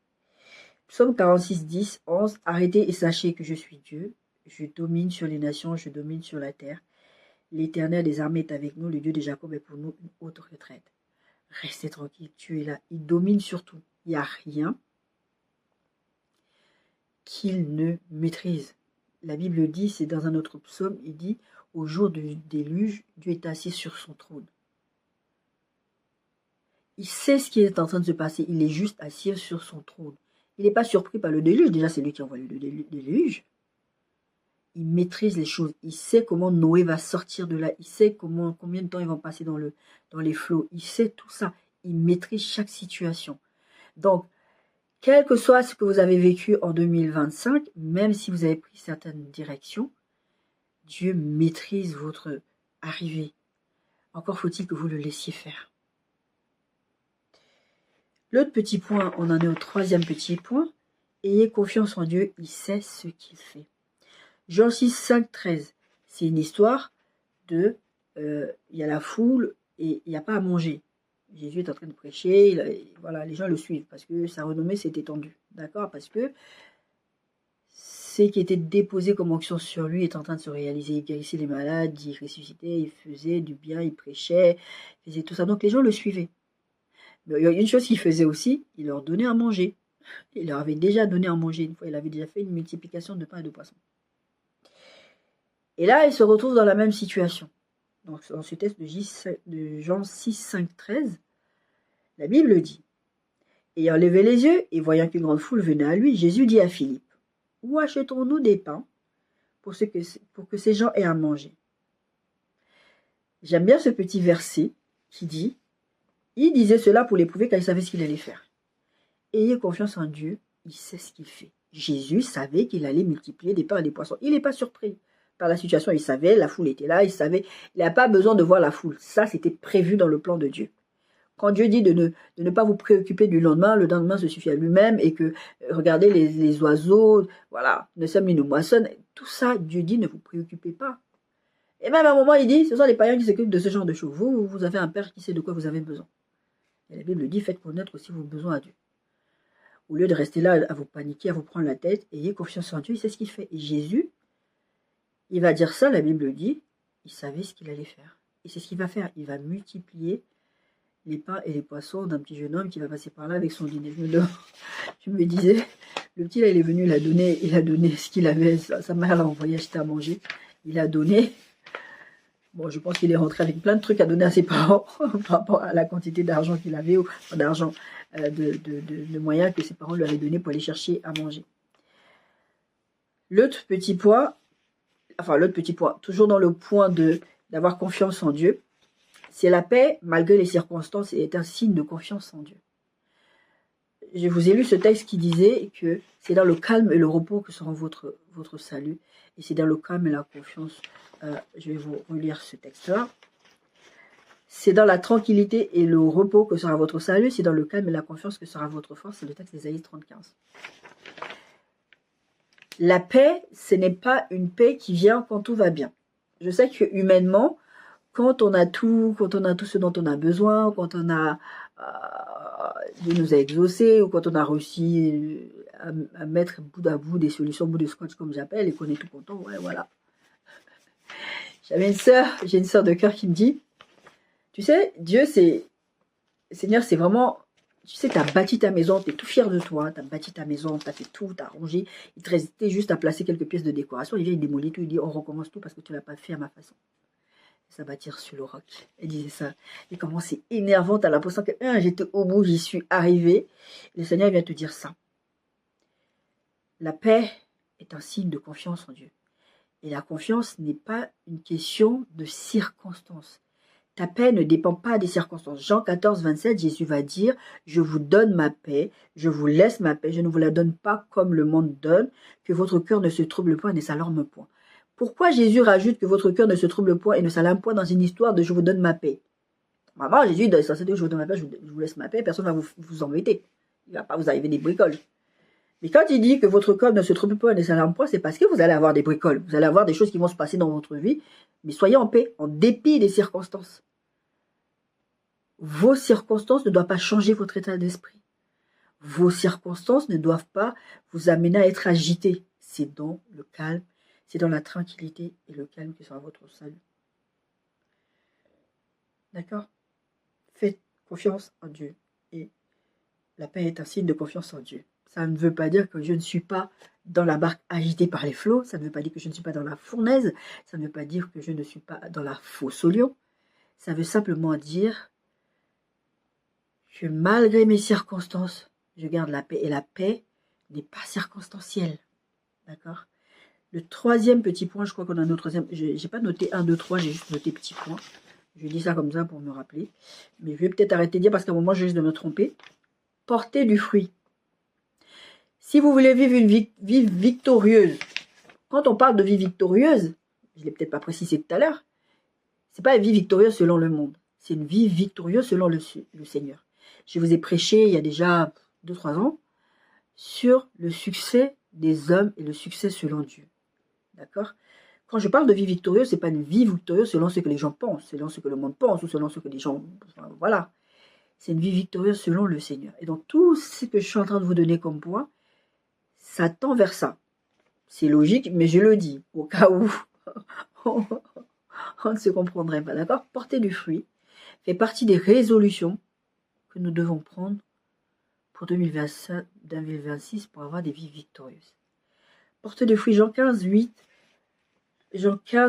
Psaume 46, 10, 11. Arrêtez et sachez que je suis Dieu. Je domine sur les nations, je domine sur la terre. L'Éternel des armées est avec nous, le Dieu de Jacob est pour nous une haute retraite. Restez tranquille, tu es là. Il domine sur tout. Il n'y a rien qu'il ne maîtrise. La Bible dit, c'est dans un autre psaume, il dit, au jour du déluge, Dieu est assis sur son trône. Il sait ce qui est en train de se passer, il est juste assis sur son trône. Il n'est pas surpris par le déluge, déjà c'est lui qui envoie le déluge. Il maîtrise les choses, il sait comment Noé va sortir de là, il sait combien de temps ils vont passer dans les flots, il sait tout ça, il maîtrise chaque situation. Donc, quel que soit ce que vous avez vécu en 2025, même si vous avez pris certaines directions, Dieu maîtrise votre arrivée. Encore faut-il que vous le laissiez faire. L'autre petit point, on en est au troisième petit point. Ayez confiance en Dieu, il sait ce qu'il fait. Jean 6, 5, 13. C'est une histoire de, il y a la foule et il n'y a pas à manger. Jésus est en train de prêcher, voilà, les gens le suivent parce que sa renommée s'est étendue. D'accord? Parce que ce qui était déposé comme onction sur lui est en train de se réaliser. Il guérissait les malades, il ressuscitait, il faisait du bien, il prêchait, il faisait tout ça. Donc les gens le suivaient. Mais il y a une chose qu'il faisait aussi, il leur donnait à manger. Il leur avait déjà donné à manger une fois, il avait déjà fait une multiplication de pain et de poisson. Et là, il se retrouve dans la même situation. Donc, dans ce texte de Jean 6, 5, 13, la Bible dit, ayant levé les yeux et voyant qu'une grande foule venait à lui, Jésus dit à Philippe, où achetons-nous des pains pour que ces gens aient à manger? J'aime bien ce petit verset qui dit, il disait cela pour l'éprouver car il savait ce qu'il allait faire. Ayez confiance en Dieu, il sait ce qu'il fait. Jésus savait qu'il allait multiplier des pains et des poissons. Il n'est pas surpris par la situation, il savait, la foule était là, il savait, il n'a pas besoin de voir la foule. Ça, c'était prévu dans le plan de Dieu. Quand Dieu dit de ne pas vous préoccuper du lendemain, le lendemain se suffit à lui-même et que, regardez les oiseaux, voilà, ne sèment ni ne moissonnent, tout ça, Dieu dit ne vous préoccupez pas. Et même à un moment, il dit, ce sont les païens qui s'occupent de ce genre de choses. Vous avez un Père qui sait de quoi vous avez besoin. Et la Bible dit, faites connaître aussi vos besoins à Dieu. Au lieu de rester là à vous paniquer, à vous prendre la tête, ayez confiance en Dieu, il sait ce qu'il fait. Et Jésus, il va dire ça, la Bible dit, il savait ce qu'il allait faire. Et c'est ce qu'il va faire. Il va multiplier les pains et les poissons d'un petit jeune homme qui va passer par là avec son dîner. Je me disais, Le petit là, il est venu, il a donné ce qu'il avait. Sa mère l'a envoyé acheter à manger. Il a donné. Bon, je pense qu'il est rentré avec plein de trucs à donner à ses parents par rapport à la quantité d'argent qu'il avait, ou d'argent, de moyens que ses parents lui avaient donné pour aller chercher à manger. L'autre petit point, toujours dans le point d'avoir confiance en Dieu, c'est la paix malgré les circonstances et est un signe de confiance en Dieu. Je vous ai lu ce texte qui disait que c'est dans le calme et le repos que sera votre salut. Et c'est dans le calme et la confiance. Je vais vous relire ce texte-là. C'est dans la tranquillité et le repos que sera votre salut. C'est dans le calme et la confiance que sera votre force. C'est le texte d'Ésaïe 35. La paix, ce n'est pas une paix qui vient quand tout va bien. Je sais que humainement, quand on a tout ce dont on a besoin, quand on a Dieu nous a exaucés, ou quand on a réussi à mettre bout à bout des solutions, bout de scotch comme j'appelle, et qu'on est tout content, ouais, voilà. J'ai une sœur de cœur qui me dit, tu sais, Dieu, Seigneur, c'est vraiment, tu sais, tu as bâti ta maison, tu es tout fier de toi, tu as bâti ta maison, tu as fait tout, tu as rangé, il te restait juste à placer quelques pièces de décoration, il vient, il démolit tout, il dit, on recommence tout parce que tu ne l'as pas fait à ma façon. Ça bâtir sur le roc. Elle disait ça. Et comment c'est énervant, tu as l'impression que j'étais au bout, j'y suis arrivée. Le Seigneur vient te dire ça. La paix est un signe de confiance en Dieu. Et la confiance n'est pas une question de circonstances. Ta paix ne dépend pas des circonstances. Jean 14, 27, Jésus va dire, je vous donne ma paix, je vous laisse ma paix, je ne vous la donne pas comme le monde donne, que votre cœur ne se trouble point et ne s'alarme point. Pourquoi Jésus rajoute que votre cœur ne se trouble point et ne s'alarme point dans une histoire de « je vous donne ma paix » ? Maman, Jésus est censé dire « je vous donne ma paix, je vous laisse ma paix », personne ne va vous embêter. Il ne va pas vous arriver des bricoles. Mais quand il dit que votre cœur ne se trouble point et ne s'alarme point, c'est parce que vous allez avoir des bricoles. Vous allez avoir des choses qui vont se passer dans votre vie. Mais soyez en paix, en dépit des circonstances. Vos circonstances ne doivent pas changer votre état d'esprit. Vos circonstances ne doivent pas vous amener à être agité. C'est dans le calme. C'est dans la tranquillité et le calme que sera votre salut. D'accord? Faites confiance en Dieu. Et la paix est un signe de confiance en Dieu. Ça ne veut pas dire que je ne suis pas dans la barque agitée par les flots. Ça ne veut pas dire que je ne suis pas dans la fournaise. Ça ne veut pas dire que je ne suis pas dans la fosse au lion. Ça veut simplement dire que malgré mes circonstances, je garde la paix. Et la paix n'est pas circonstancielle. D'accord? Le troisième petit point, je crois qu'on a un troisième. Je n'ai pas noté 1, 2, 3, j'ai juste noté petit point. Je dis ça comme ça pour me rappeler. Mais je vais peut-être arrêter de dire parce qu'à un moment, je risque de me tromper. Portez du fruit. Si vous voulez vivre une vie victorieuse, quand on parle de vie victorieuse, je ne l'ai peut-être pas précisé tout à l'heure, ce n'est pas une vie victorieuse selon le monde. C'est une vie victorieuse selon le Seigneur. Je vous ai prêché il y a déjà 2-3 ans sur le succès des hommes et le succès selon Dieu. D'accord? Quand je parle de vie victorieuse, ce n'est pas une vie victorieuse selon ce que les gens pensent, selon ce que le monde pense, ou selon ce que les gens... Enfin, voilà. C'est une vie victorieuse selon le Seigneur. Et donc, tout ce que je suis en train de vous donner comme point, ça tend vers ça. C'est logique, mais je le dis, au cas où on ne se comprendrait pas. D'accord? Porter du fruit fait partie des résolutions que nous devons prendre pour 2026 pour avoir des vies victorieuses. Porter du fruit, Jean 15,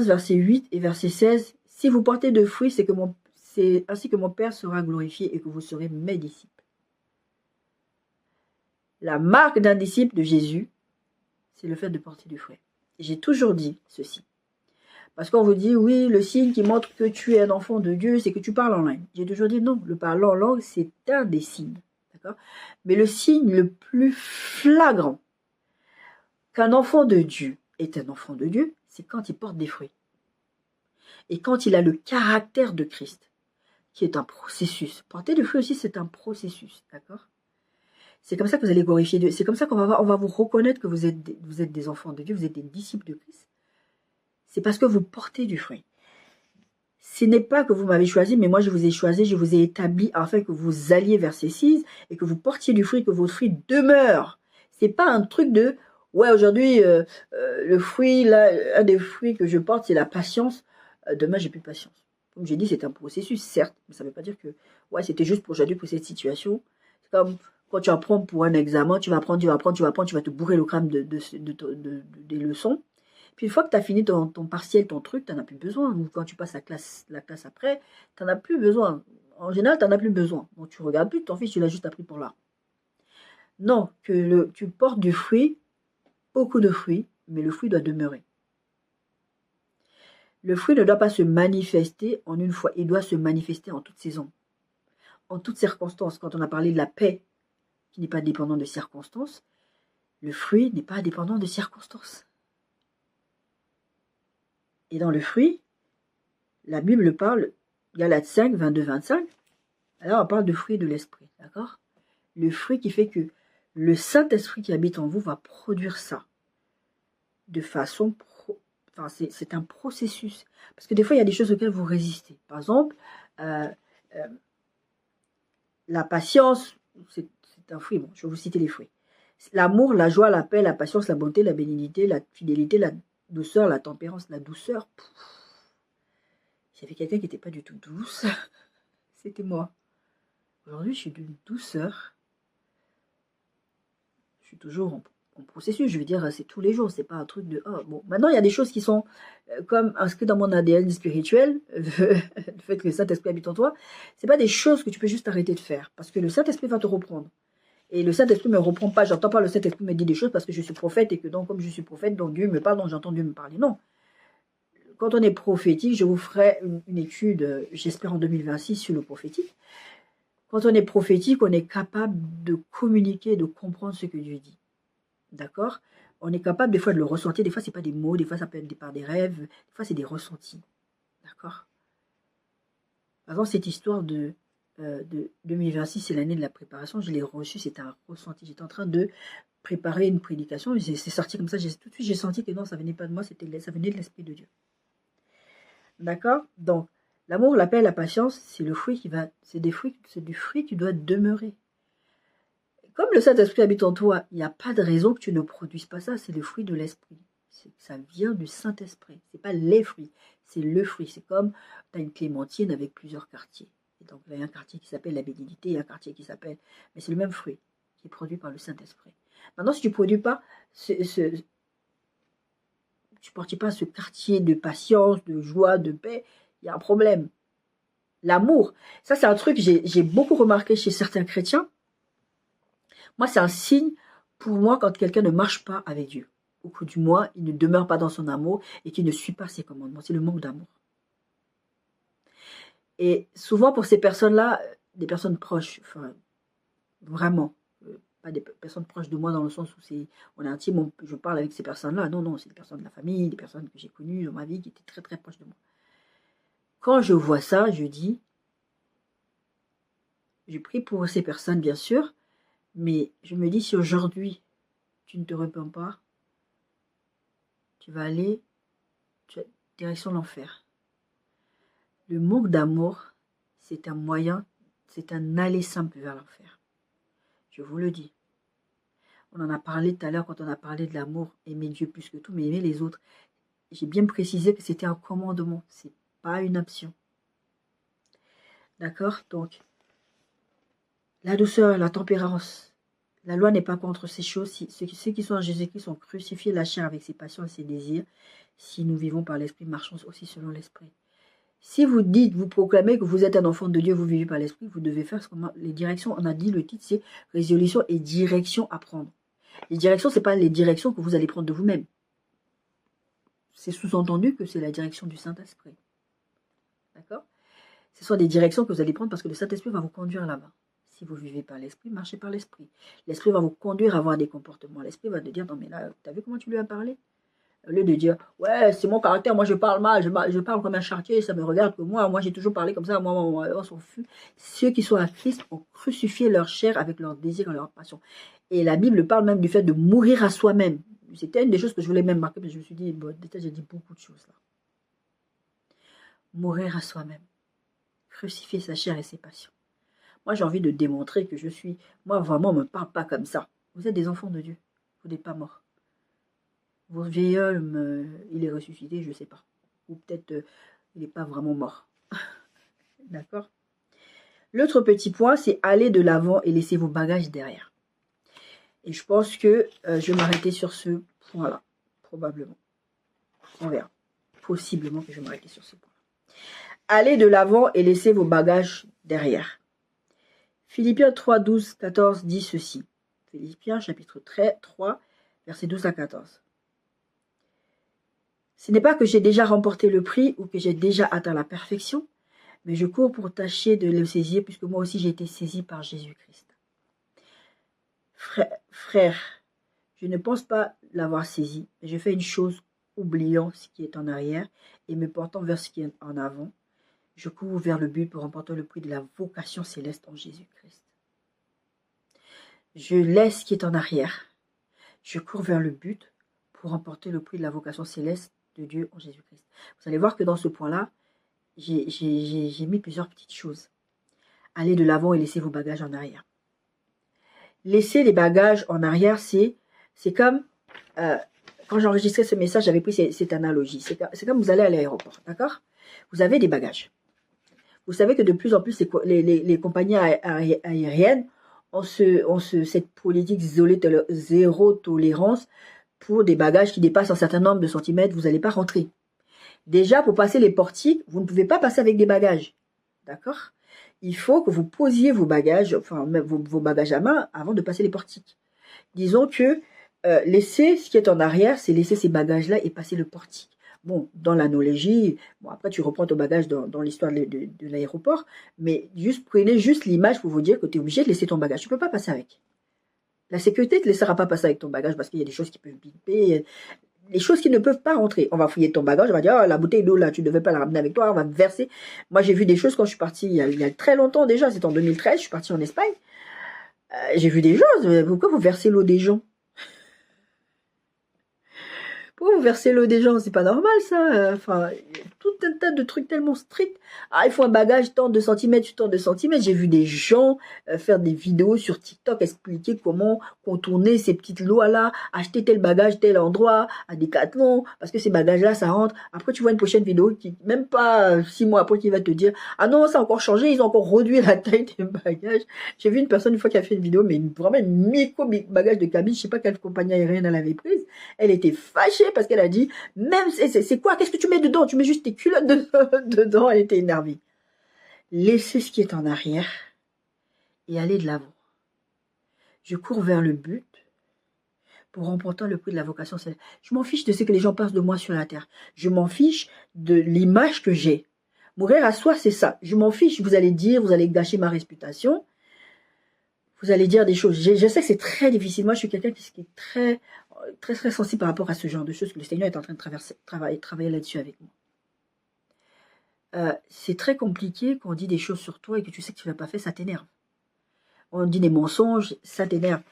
verset 8 et verset 16. Si vous portez de fruits, c'est ainsi que mon Père sera glorifié et que vous serez mes disciples. La marque d'un disciple de Jésus, c'est le fait de porter du fruit. J'ai toujours dit ceci. Parce qu'on vous dit, oui, le signe qui montre que tu es un enfant de Dieu, c'est que tu parles en langue. J'ai toujours dit non, le parler en langue, c'est un des signes. D'accord? Mais le signe le plus flagrant qu'un enfant de Dieu est un enfant de Dieu, c'est quand il porte des fruits. Et quand il a le caractère de Christ, qui est un processus. Porter du fruit aussi, c'est un processus. D'accord? C'est comme ça que vous allez glorifier Dieu. C'est comme ça qu'on va vous reconnaître que vous êtes des enfants de Dieu, vous êtes des disciples de Christ. C'est parce que vous portez du fruit. Ce n'est pas que vous m'avez choisi, mais moi je vous ai choisi, je vous ai établi afin que vous alliez vers ces 6 et que vous portiez du fruit, que votre fruit demeure. C'est pas un truc de ouais, aujourd'hui le fruit, là, un des fruits que je porte, c'est la patience. Demain, j'ai plus de patience. Comme j'ai dit, c'est un processus, certes, mais ça ne veut pas dire que ouais, c'était juste pour aujourd'hui, pour cette situation. C'est comme Quand tu apprends pour un examen, tu vas apprendre, tu vas apprendre, tu vas apprendre, tu vas te bourrer le crâne des leçons. Puis une fois que tu as fini ton partiel, ton truc, tu n'en as plus besoin. Ou quand tu passes la classe après, tu n'en as plus besoin. En général, tu n'en as plus besoin. Donc tu ne regardes plus, ton fils, tu l'as juste appris pour là. Non, tu portes du fruit, beaucoup de fruits, mais le fruit doit demeurer. Le fruit ne doit pas se manifester en une fois, il doit se manifester en toute saison, en toutes circonstances. Quand on a parlé de la paix, qui n'est pas dépendant de circonstances, le fruit n'est pas dépendant de circonstances. Et dans le fruit, la Bible parle, Galates 5, 22, 25, alors on parle de fruit de l'esprit, d'accord? Le fruit qui fait que le Saint-Esprit qui habite en vous va produire ça de façon enfin, c'est un processus. Parce que des fois, il y a des choses auxquelles vous résistez. Par exemple, la patience, c'est un fruit. Bon, je vais vous citer les fruits. L'amour, la joie, la paix, la patience, la bonté, la bénignité, la fidélité, la douceur, la tempérance, la douceur. J'avais quelqu'un qui n'était pas du tout douce. C'était moi. Aujourd'hui, je suis d'une douceur. Je suis toujours en processus. Je veux dire, c'est tous les jours. C'est pas un truc de... Oh, bon. Maintenant, il y a des choses qui sont comme inscrites dans mon ADN spirituel. Le fait que le Saint-Esprit habite en toi. C'est pas des choses que tu peux juste arrêter de faire. Parce que le Saint-Esprit va te reprendre. Et le Saint-Esprit ne me reprend pas. J'entends pas le Saint-Esprit me dire des choses parce que je suis prophète et que donc, comme je suis prophète, donc Dieu me parle, donc j'entends Dieu me parler. Non. Quand on est prophétique, je vous ferai une étude, j'espère en 2026, sur le prophétique. Quand on est prophétique, on est capable de communiquer, de comprendre ce que Dieu dit. D'accord? On est capable des fois de le ressentir. Des fois, ce n'est pas des mots, des fois, ça peut être par des rêves, des fois, c'est des ressentis. D'accord? Par exemple, cette histoire de 2026, c'est l'année de la préparation. Je l'ai reçu, c'était un ressenti. J'étais en train de préparer une prédication. C'est sorti comme ça. Tout de suite, j'ai senti que non, ça venait pas de moi, ça venait de l'Esprit de Dieu. D'accord? Donc, l'amour, la paix, la patience, c'est le fruit qui va. C'est du fruit qui doit demeurer. Comme le Saint-Esprit habite en toi, il n'y a pas de raison que tu ne produises pas ça. C'est le fruit de l'Esprit. Ça vient du Saint-Esprit. Ce n'est pas les fruits, c'est le fruit. C'est comme tu as une clémentine avec plusieurs quartiers. Et donc, il y a un quartier qui s'appelle la bénignité, il y a un quartier qui s'appelle... Mais c'est le même fruit qui est produit par le Saint-Esprit. Maintenant, si tu ne produis pas tu ne portes pas ce quartier de patience, de joie, de paix, il y a un problème. L'amour, ça c'est un truc que j'ai beaucoup remarqué chez certains chrétiens. Moi, c'est un signe pour moi quand quelqu'un ne marche pas avec Dieu. Au coup du mois, il ne demeure pas dans son amour et qu'il ne suit pas ses commandements. C'est le manque d'amour. Et souvent pour ces personnes-là, des personnes proches, enfin, vraiment, pas des personnes proches de moi dans le sens où on est intime, je parle avec ces personnes-là. Non, non, c'est des personnes de la famille, des personnes que j'ai connues dans ma vie qui étaient très très proches de moi. Quand je vois ça, je dis, je prie pour ces personnes bien sûr, mais je me dis si aujourd'hui tu ne te repens pas, tu vas aller direction l'enfer. Le manque d'amour, c'est un moyen, c'est un aller simple vers l'enfer. Je vous le dis. On en a parlé tout à l'heure quand on a parlé de l'amour, aimer Dieu plus que tout, mais aimer les autres. J'ai bien précisé que c'était un commandement, c'est pas une option. D'accord? Donc, la douceur, la tempérance. La loi n'est pas contre ces choses. Ceux qui sont en Jésus-Christ sont crucifiés la chair avec ses passions et ses désirs. Si nous vivons par l'esprit, marchons aussi selon l'esprit. Si vous dites, vous proclamez que vous êtes un enfant de Dieu, vous vivez par l'esprit, vous devez faire les directions. On a dit, le titre, c'est résolution et direction à prendre. Les directions, ce n'est pas les directions que vous allez prendre de vous-même. C'est sous-entendu que c'est la direction du Saint-Esprit. D'accord? Ce sont des directions que vous allez prendre parce que le Saint-Esprit va vous conduire là-bas. Si vous vivez par l'Esprit, marchez par l'Esprit. L'Esprit va vous conduire à avoir des comportements. L'Esprit va te dire, non mais là, tu as vu comment tu lui as parlé? Au lieu de dire, ouais, c'est mon caractère, moi je parle mal, je parle comme un charretier, ça me regarde que moi j'ai toujours parlé comme ça, moi, on s'en fout. Ceux qui sont à Christ ont crucifié leur chair avec leurs désirs et leurs passions. Et la Bible parle même du fait de mourir à soi-même. C'était une des choses que je voulais même marquer, mais je me suis dit, bon, j'ai dit beaucoup de choses là. Mourir à soi-même. Crucifier sa chair et ses passions. Moi, j'ai envie de démontrer que je suis... Moi, vraiment, on ne me parle pas comme ça. Vous êtes des enfants de Dieu. Vous n'êtes pas morts. Votre vieil homme, il est ressuscité, je ne sais pas. Ou peut-être il n'est pas vraiment mort. D'accord? L'autre petit point, c'est aller de l'avant et laisser vos bagages derrière. Et je pense que je vais m'arrêter sur ce point-là, probablement. On verra. Possiblement que je vais m'arrêter sur ce point. Allez de l'avant et laissez vos bagages derrière. Philippiens 3, 12, 14 dit ceci. Philippiens chapitre 3, versets 12 à 14. Ce n'est pas que j'ai déjà remporté le prix ou que j'ai déjà atteint la perfection, mais je cours pour tâcher de le saisir, puisque moi aussi j'ai été saisi par Jésus-Christ. Frère, je ne pense pas l'avoir saisi, mais je fais une chose, oubliant ce qui est en arrière et me portant vers ce qui est en avant. Je cours vers le but pour remporter le prix de la vocation céleste en Jésus-Christ. Je laisse ce qui est en arrière. Je cours vers le but pour remporter le prix de la vocation céleste de Dieu en Jésus-Christ. Vous allez voir que dans ce point-là, j'ai mis plusieurs petites choses. Allez de l'avant et laissez vos bagages en arrière. Laisser les bagages en arrière, c'est comme, quand j'enregistrais ce message, j'avais pris cette analogie. C'est comme vous allez à l'aéroport, d'accord? Vous avez des bagages. Vous savez que de plus en plus, les compagnies aériennes ont cette politique zéro tolérance pour des bagages qui dépassent un certain nombre de centimètres. Vous n'allez pas rentrer. Déjà, pour passer les portiques, vous ne pouvez pas passer avec des bagages. D'accord? Il faut que vous posiez vos bagages, enfin vos bagages à main avant de passer les portiques. Disons que laisser ce qui est en arrière, c'est laisser ces bagages-là et passer le portique. Bon, dans l'analogie, bon, après tu reprends ton bagage dans l'histoire de l'aéroport, mais prenez juste l'image pour vous dire que tu es obligé de laisser ton bagage. Tu ne peux pas passer avec. La sécurité ne te laissera pas passer avec ton bagage parce qu'il y a des choses qui peuvent bipper, des choses qui ne peuvent pas rentrer. On va fouiller ton bagage, on va dire, oh, la bouteille d'eau là, tu ne devais pas la ramener avec toi, on va te verser. Moi, j'ai vu des choses quand je suis partie, il y a très longtemps déjà, c'est en 2013, je suis partie en Espagne. J'ai vu des choses, pourquoi vous versez l'eau des gens? Pourquoi vous versez l'eau des gens? C'est pas normal, ça. Enfin, tout un tas de trucs tellement stricts. Ah, il faut un bagage tant de centimètres, tant de centimètres. J'ai vu des gens faire des vidéos sur TikTok expliquer comment contourner ces petites lois-là, acheter tel bagage, tel endroit, à Decathlon, parce que ces bagages-là, ça rentre. Après, tu vois une prochaine vidéo qui, même pas 6 mois après, qui va te dire, ah non, ça a encore changé, ils ont encore réduit la taille des bagages. J'ai vu une personne une fois qui a fait une vidéo, mais vraiment une micro-bagage de cabine, je sais pas quelle compagnie aérienne elle avait prise. Elle était fâchée parce qu'elle a dit, même c'est quoi, qu'est-ce que tu mets dedans? Tu mets juste tes culottes dedans. Elle était énervée. Laissez ce qui est en arrière et allez de l'avant. Je cours vers le but pour remporter le prix de la vocation céleste. Je m'en fiche de ce que les gens pensent de moi sur la terre. Je m'en fiche de l'image que j'ai. Mourir à soi, c'est ça. Je m'en fiche. Vous allez dire, vous allez gâcher ma réputation. Vous allez dire des choses. Je sais que c'est très difficile. Moi, je suis quelqu'un qui est très sensible par rapport à ce genre de choses que le Seigneur est en train de travailler là-dessus avec moi. C'est très compliqué quand on dit des choses sur toi et que tu sais que tu ne l'as pas fait, ça t'énerve. On dit des mensonges, ça t'énerve.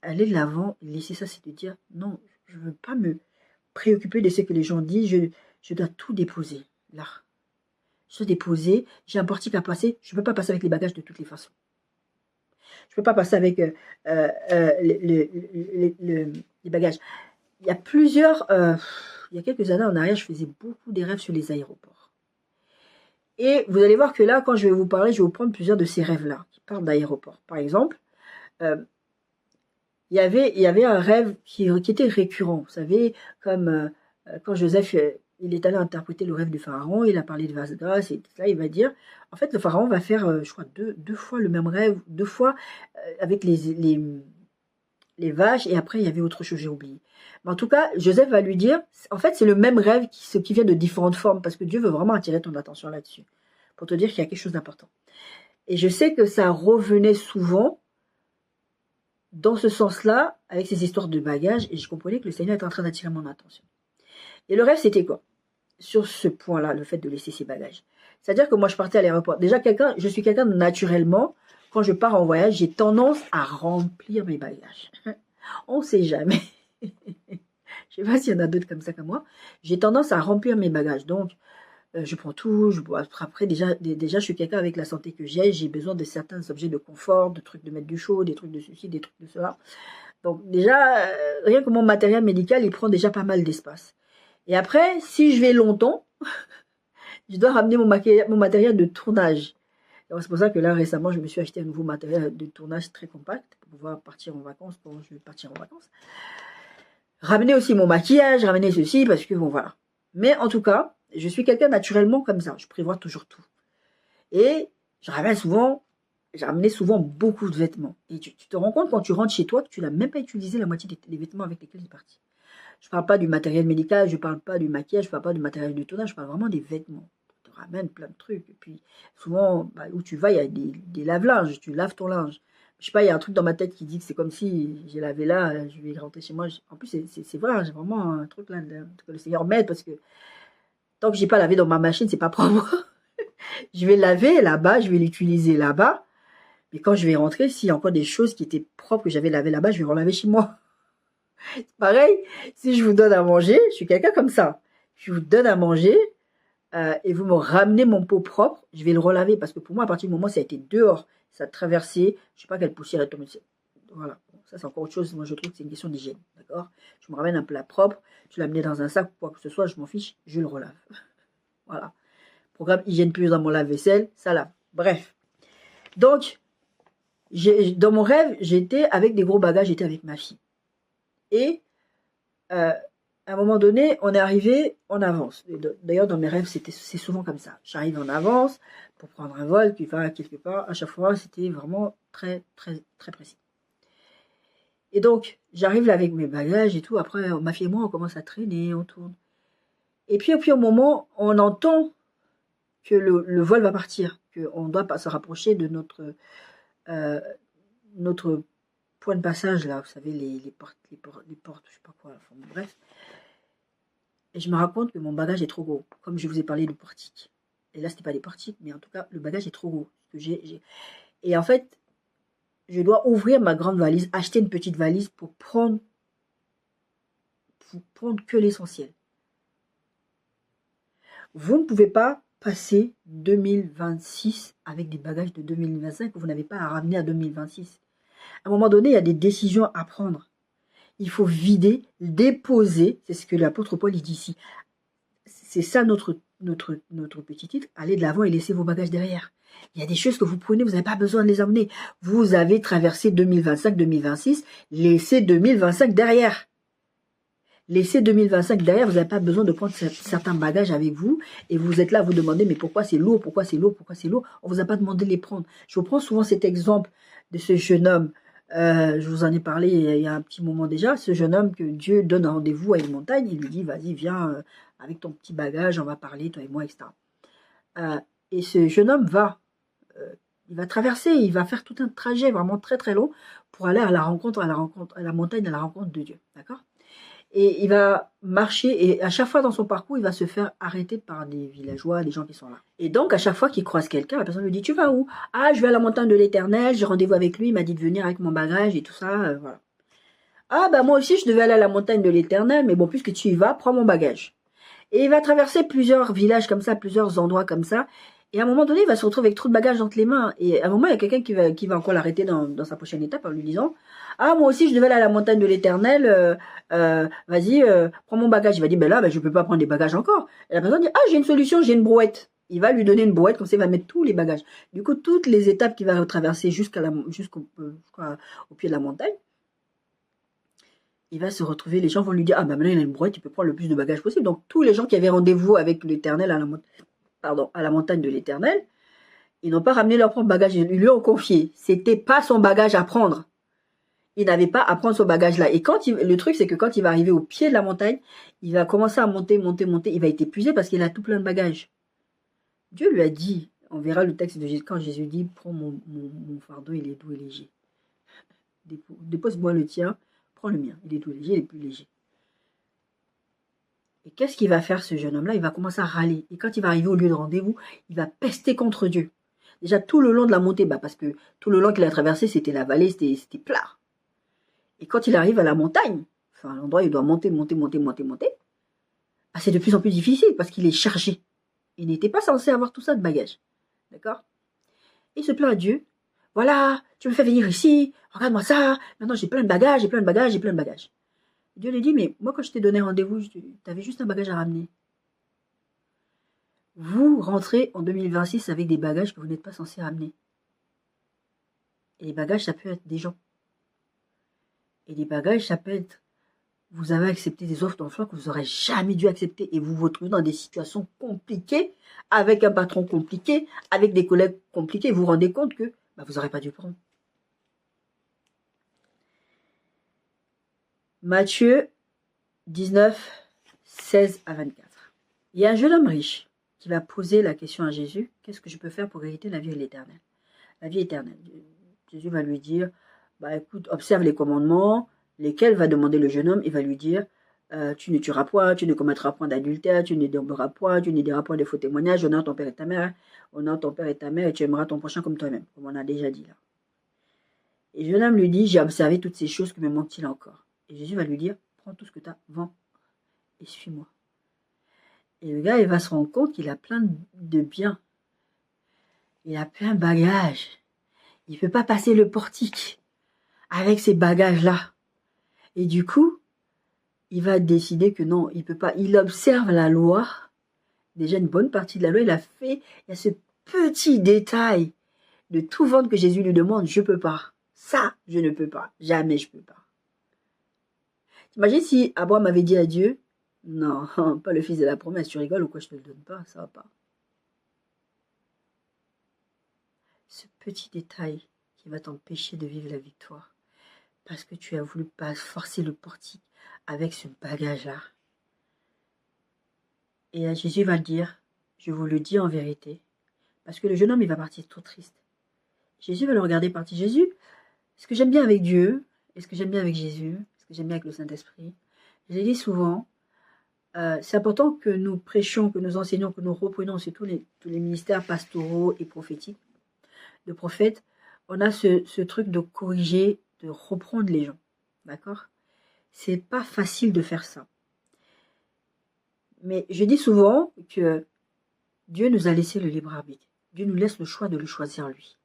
Aller de l'avant, laisser ça, c'est de dire, non, je ne veux pas me préoccuper de ce que les gens disent, je dois tout déposer, là. Je dois déposer, j'ai un portique à passer, je ne peux pas passer avec les bagages de toutes les façons. Je ne peux pas passer avec les bagages. Il y a il y a quelques années en arrière, je faisais beaucoup des rêves sur les aéroports. Et vous allez voir que là, quand je vais vous parler, je vais vous prendre plusieurs de ces rêves-là, qui parlent d'aéroports. Par exemple, il y avait un rêve qui était récurrent. Vous savez, comme quand Joseph, il est allé interpréter le rêve du pharaon, il a parlé de vase grasse, et là, il va dire, en fait, le pharaon va faire, je crois, deux fois le même rêve, 2 fois avec les vaches, et après, il y avait autre chose, j'ai oublié. Mais en tout cas, Joseph va lui dire, en fait, c'est le même rêve qui vient de différentes formes, parce que Dieu veut vraiment attirer ton attention là-dessus, pour te dire qu'il y a quelque chose d'important. Et je sais que ça revenait souvent dans ce sens-là, avec ces histoires de bagages, et je comprenais que le Seigneur était en train d'attirer mon attention. Et le rêve, c'était quoi? Sur ce point-là, le fait de laisser ses bagages. C'est-à-dire que moi, je partais à l'aéroport. Déjà, je suis quelqu'un naturellement, quand je pars en voyage, j'ai tendance à remplir mes bagages. On ne sait jamais. Je ne sais pas s'il y en a d'autres comme ça comme moi. J'ai tendance à remplir mes bagages. Donc, je prends tout. Après, déjà, je suis quelqu'un avec la santé que j'ai besoin de certains objets de confort, de trucs de mettre du chaud, des trucs de ceci, des trucs de cela. Donc, déjà, rien que mon matériel médical, il prend déjà pas mal d'espace. Et après, si je vais longtemps, je dois ramener mon matériel de tournage. C'est pour ça que là, récemment, je me suis acheté un nouveau matériel de tournage très compact pour pouvoir partir en vacances, quand je vais partir en vacances. Ramener aussi mon maquillage, ramener ceci, parce que bon, voilà. Mais en tout cas, je suis quelqu'un naturellement comme ça. Je prévois toujours tout. Et je ramenais souvent beaucoup de vêtements. Et tu te rends compte quand tu rentres chez toi que tu n'as même pas utilisé la moitié des vêtements avec lesquels tu es parti. Je ne parle pas du matériel médical, je ne parle pas du maquillage, je ne parle pas du matériel de tournage, je parle vraiment des vêtements. Tu te ramènes plein de trucs. Et puis, souvent, où tu vas, il y a des lave-linges, tu laves ton linge. Je sais pas, il y a un truc dans ma tête qui dit que c'est comme si j'ai lavé là, je vais rentrer chez moi. En plus, c'est vrai, j'ai vraiment un truc là, que le Seigneur m'aide, parce que tant que j'ai pas lavé dans ma machine, c'est pas propre. Je vais laver là-bas, je vais l'utiliser là-bas. Mais quand je vais rentrer, s'il y a encore des choses qui étaient propres que j'avais lavées là-bas, je vais relaver chez moi. Pareil, si je vous donne à manger, je suis quelqu'un comme ça. Je vous donne à manger et vous me ramenez mon pot propre, je vais le relaver parce que pour moi, à partir du moment où ça a été dehors, ça a traversé, je ne sais pas quelle poussière est tombée. Voilà, ça c'est encore autre chose. Moi, je trouve que c'est une question d'hygiène. D'accord? Je me ramène un plat propre, je l'amène dans un sac, quoi que ce soit, je m'en fiche, je le relave. Voilà. Programme hygiène plus dans mon lave-vaisselle, ça lave. Bref. Donc, dans mon rêve, j'étais avec des gros bagages, j'étais avec ma fille. Et à un moment donné, on est arrivé en avance. D'ailleurs, dans mes rêves, c'est souvent comme ça. J'arrive en avance pour prendre un vol qui va quelque part. À chaque fois, c'était vraiment très, très, très précis. Et donc, j'arrive là avec mes bagages et tout. Après, ma fille et moi, on commence à traîner, on tourne. Et puis au moment, on entend que le vol va partir, qu'on doit se rapprocher de notre point de passage, là, vous savez, les portes, je sais pas quoi, enfin, bref. Et je me rends compte que mon bagage est trop gros, comme je vous ai parlé du portique. Et là, c'était pas des portiques, mais en tout cas, le bagage est trop gros. Et en fait, je dois ouvrir ma grande valise, acheter une petite valise pour prendre que l'essentiel. Vous ne pouvez pas passer 2026 avec des bagages de 2025 que vous n'avez pas à ramener à 2026. À un moment donné, il y a des décisions à prendre. Il faut vider, déposer. C'est ce que l'apôtre Paul dit ici. C'est ça notre petit titre. Allez de l'avant et laissez vos bagages derrière. Il y a des choses que vous prenez, vous n'avez pas besoin de les emmener. Vous avez traversé 2025, 2026. Laissez 2025 derrière. Laissez 2025 derrière, vous n'avez pas besoin de prendre certains bagages avec vous. Et vous êtes là à vous demander, mais pourquoi c'est lourd, pourquoi c'est lourd, pourquoi c'est lourd. On ne vous a pas demandé de les prendre. Je vous prends souvent cet exemple de ce jeune homme. Je vous en ai parlé il y a un petit moment déjà. Ce jeune homme que Dieu donne un rendez-vous à une montagne. Il lui dit, vas-y, viens avec ton petit bagage, on va parler, toi et moi, etc. Et ce jeune homme il va traverser, il va faire tout un trajet vraiment très très long pour aller à la montagne, à la rencontre de Dieu. D'accord? Et il va marcher, et à chaque fois dans son parcours, il va se faire arrêter par des villageois, des gens qui sont là. Et donc, à chaque fois qu'il croise quelqu'un, la personne lui dit, tu vas où? Ah, je vais à la montagne de l'Éternel, j'ai rendez-vous avec lui, il m'a dit de venir avec mon bagage et tout ça, voilà. Ah, bah moi aussi, je devais aller à la montagne de l'Éternel, mais bon, puisque tu y vas, prends mon bagage. Et il va traverser plusieurs villages comme ça, plusieurs endroits comme ça, et à un moment donné, il va se retrouver avec trop de bagages entre les mains. Et à un moment, il y a quelqu'un qui va encore l'arrêter dans sa prochaine étape en lui disant, ah, moi aussi, je devais aller à la montagne de l'Éternel, vas-y, prends mon bagage. Il va dire, ben là, je ne peux pas prendre des bagages encore. Et la personne dit, ah, j'ai une solution, j'ai une brouette. Il va lui donner une brouette, comme ça, il va mettre tous les bagages. Du coup, toutes les étapes qu'il va traverser jusqu'au pied de la montagne, il va se retrouver, les gens vont lui dire, ah, ben maintenant, il a une brouette, il peut prendre le plus de bagages possible. Donc, tous les gens qui avaient rendez-vous avec l'Éternel à la montagne de l'Éternel, ils n'ont pas ramené leur propre bagage, ils lui ont confié. C'était pas son bagage à prendre. Il n'avait pas à prendre ce bagage-là. Et le truc, c'est que quand il va arriver au pied de la montagne, il va commencer à monter, il va être épuisé parce qu'il a tout plein de bagages. Dieu lui a dit, on verra le texte de Jésus, quand Jésus dit, prends mon fardeau, il est doux et léger. Dépose-moi le tien, prends le mien, il est doux et léger, il est plus léger. Et qu'est-ce qu'il va faire ce jeune homme-là? Il va commencer à râler. Et quand il va arriver au lieu de rendez-vous, il va pester contre Dieu. Déjà tout le long de la montée, parce que tout le long qu'il a traversé, c'était la vallée, c'était plat. Et quand il arrive à la montagne, enfin à l'endroit où il doit monter, c'est de plus en plus difficile parce qu'il est chargé. Il n'était pas censé avoir tout ça de bagages. D'accord? Il se plaint à Dieu. Voilà, tu me fais venir ici, regarde-moi ça, maintenant j'ai plein de bagages, j'ai plein de bagages, j'ai plein de bagages. Dieu lui dit, mais moi quand je t'ai donné rendez-vous, tu avais juste un bagage à ramener. vous rentrez en 2026 avec des bagages que vous n'êtes pas censé ramener. Et les bagages, ça peut être des gens. Et les bagages, ça peut être, vous avez accepté des offres d'emploi que vous n'aurez jamais dû accepter et vous vous retrouvez dans des situations compliquées, avec un patron compliqué, avec des collègues compliqués. Vous vous rendez compte que vous n'aurez pas dû prendre. Matthieu 19, 16 à 24. Il y a un jeune homme riche qui va poser la question à Jésus, qu'est-ce que je peux faire pour hériter la vie éternelle? La vie éternelle. Jésus va lui dire, écoute, observe les commandements, lesquels va demander le jeune homme, il va lui dire, tu ne tueras point, tu ne commettras point d'adultère, tu ne dormiras point, tu ne diras point de faux témoignages, honore ton père et ta mère, honore ton père et ta mère, et tu aimeras ton prochain comme toi-même, comme on a déjà dit là. Et le jeune homme lui dit, j'ai observé toutes ces choses, que me manque-t-il encore? Et Jésus va lui dire, prends tout ce que tu as, vends, et suis-moi. Et le gars, il va se rendre compte qu'il a plein de biens. Il a plein de bagages. Il ne peut pas passer le portique avec ces bagages-là. Et du coup, il va décider que non, il ne peut pas. Il observe la loi. Déjà, une bonne partie de la loi, il y a ce petit détail de tout vendre que Jésus lui demande. Je ne peux pas. Ça, je ne peux pas. Jamais je ne peux pas. T'imagines si Abraham avait dit à Dieu, non, pas le fils de la promesse, tu rigoles ou quoi, je ne te le donne pas, ça va pas. Ce petit détail qui va t'empêcher de vivre la victoire, parce que tu as voulu pas forcer le portique avec ce bagage-là. Et Jésus va le dire, je vous le dis en vérité, parce que le jeune homme, il va partir tout triste. Jésus va le regarder partir. Jésus, ce que j'aime bien avec Dieu, et ce que j'aime bien avec Jésus, ce que j'aime bien avec le Saint-Esprit, je l'ai dit souvent, c'est important que nous prêchions, que nous enseignons, que nous reprenons sur tous les ministères pastoraux et prophétiques, de prophètes. On a ce truc de corriger, de reprendre les gens. D'accord? C'est pas facile de faire ça. Mais je dis souvent que Dieu nous a laissé le libre arbitre. Dieu nous laisse le choix de le choisir lui.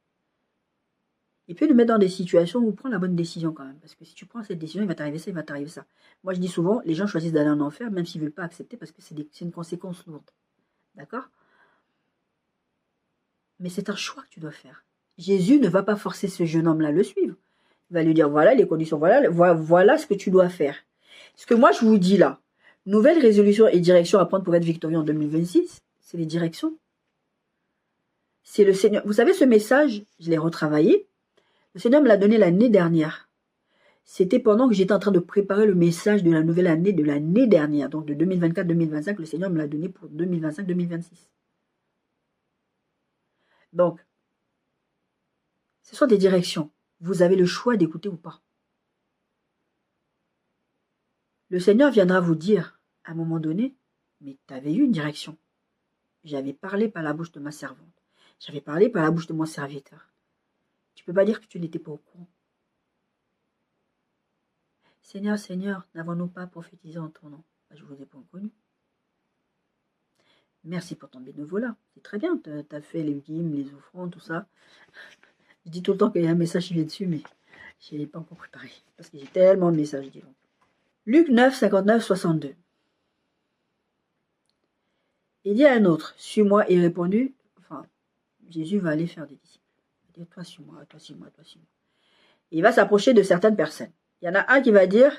Il peut nous mettre dans des situations où on prend la bonne décision quand même. Parce que si tu prends cette décision, il va t'arriver ça, il va t'arriver ça. Moi, je dis souvent, les gens choisissent d'aller en enfer, même s'ils ne veulent pas accepter, parce que c'est une conséquence lourde. D'accord? Mais c'est un choix que tu dois faire. Jésus ne va pas forcer ce jeune homme-là à le suivre. Il va lui dire, voilà les conditions, voilà ce que tu dois faire. Ce que moi, je vous dis là, nouvelle résolution et direction à prendre pour être victorieux en 2026, c'est les directions. C'est le Seigneur. Vous savez, ce message, je l'ai retravaillé. Le Seigneur me l'a donné l'année dernière. C'était pendant que j'étais en train de préparer le message de la nouvelle année de l'année dernière, donc de 2024-2025, le Seigneur me l'a donné pour 2025-2026. Donc, ce sont des directions. Vous avez le choix d'écouter ou pas. Le Seigneur viendra vous dire, à un moment donné, mais tu avais eu une direction. J'avais parlé par la bouche de ma servante. J'avais parlé par la bouche de mon serviteur. Tu ne peux pas dire que tu n'étais pas au courant. Seigneur, Seigneur, n'avons-nous pas prophétisé en ton nom? Je ne vous ai pas connu. Merci pour ton bénévolat. C'est très bien, tu as fait les dîmes, les offrandes, tout ça. Je dis tout le temps qu'il y a un message qui vient dessus, mais je ne l'ai pas encore préparé. Parce que j'ai tellement de messages, dis donc. Luc 9, 59, 62. Il dit à un autre, suis-moi, et il répondit, Jésus va aller faire des disciples. Il dit, toi, suis-moi, toi, suis-moi, toi, suis-moi. Il va s'approcher de certaines personnes. Il y en a un qui va dire,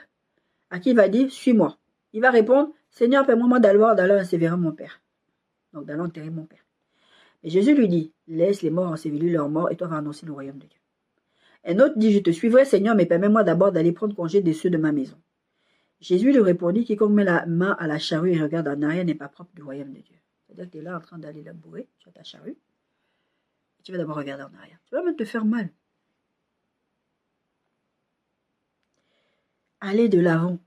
à qui il va dire, suis-moi. Il va répondre, Seigneur, permets-moi d'aller ensevelir mon père. Donc, d'aller enterrer mon père. Et Jésus lui dit, laisse les morts ensevelir leurs morts et toi va annoncer le royaume de Dieu. Un autre dit, je te suivrai, Seigneur, mais permets-moi d'abord d'aller prendre congé de ceux de ma maison. Jésus lui répondit, quiconque met la main à la charrue et regarde en arrière n'est pas propre du royaume de Dieu. C'est-à-dire que tu es là en train d'aller labourer sur ta charrue. Et tu vas d'abord regarder en arrière. Tu vas même te faire mal. Allez de l'avant.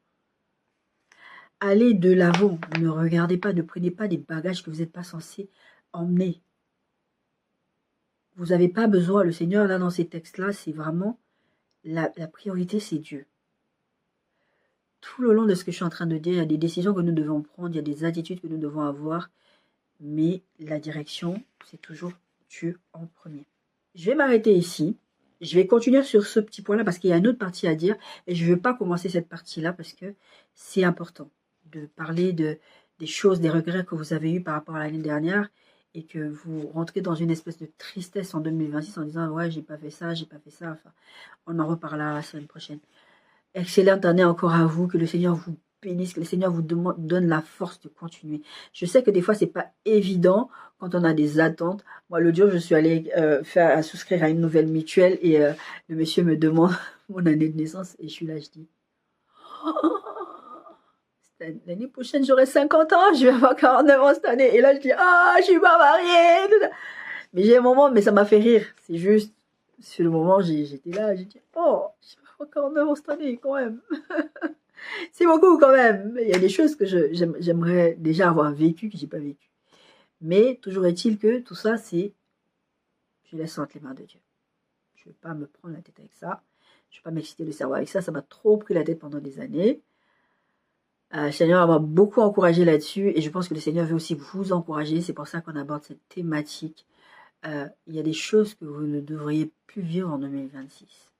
Allez de l'avant. Ne regardez pas, ne prenez pas des bagages que vous n'êtes pas censé emmener. Vous n'avez pas besoin, le Seigneur, là, dans ces textes-là, c'est vraiment, la priorité, c'est Dieu. Tout le long de ce que je suis en train de dire, il y a des décisions que nous devons prendre, il y a des attitudes que nous devons avoir, mais la direction, c'est toujours Dieu en premier. Je vais m'arrêter ici. Je vais continuer sur ce petit point-là parce qu'il y a une autre partie à dire et je ne veux pas commencer cette partie-là parce que c'est important de parler des choses, des regrets que vous avez eus par rapport à l'année dernière et que vous rentrez dans une espèce de tristesse en 2026 en disant « Ouais, j'ai pas fait ça, j'ai pas fait ça. » Enfin, on en reparlera la semaine prochaine. Excellente année encore à vous, que le Seigneur vous bénisse, que le Seigneur vous donne la force de continuer. Je sais que des fois, c'est pas évident quand on a des attentes. Moi, l'autre jour, je suis allée souscrire à une nouvelle mutuelle et le monsieur me demande mon année de naissance et je suis là, je dis l'année prochaine, j'aurai 50 ans, je vais avoir 49 ans cette année. Et là, je dis, ah, je suis pas mariée. Mais j'ai un moment, mais ça m'a fait rire. C'est juste, sur le moment, j'étais là, j'ai dit, oh, je vais avoir 49 ans cette année, quand même. C'est beaucoup, quand même. Il y a des choses que j'aimerais déjà avoir vécues, que j'ai pas vécues. Mais toujours est-il que tout ça, c'est, je laisse entre les mains de Dieu. Je ne vais pas me prendre la tête avec ça. Je ne vais pas m'exciter le cerveau avec ça. Ça m'a trop pris la tête pendant des années. Le Seigneur m'a beaucoup encouragé là-dessus et je pense que le Seigneur veut aussi vous encourager. C'est pour ça qu'on aborde cette thématique. Il y a des choses que vous ne devriez plus vivre en 2026.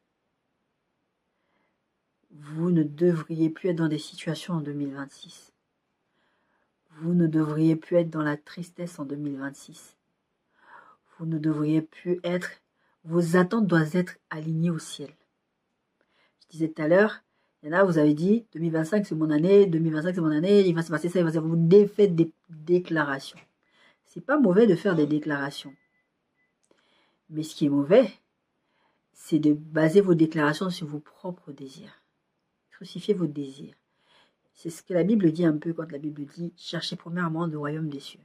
Vous ne devriez plus être dans des situations en 2026. Vous ne devriez plus être dans la tristesse en 2026. Vous ne devriez plus être... Vos attentes doivent être alignées au ciel. Je disais tout à l'heure, il y en a, vous avez dit, 2025 c'est mon année, 2025 c'est mon année, il va se passer ça, il va se passer... Vous faites des déclarations. C'est pas mauvais de faire des déclarations. Mais ce qui est mauvais, c'est de baser vos déclarations sur vos propres désirs. Crucifiez vos désirs. C'est ce que la Bible dit un peu quand la Bible dit « Cherchez premièrement le royaume des cieux ».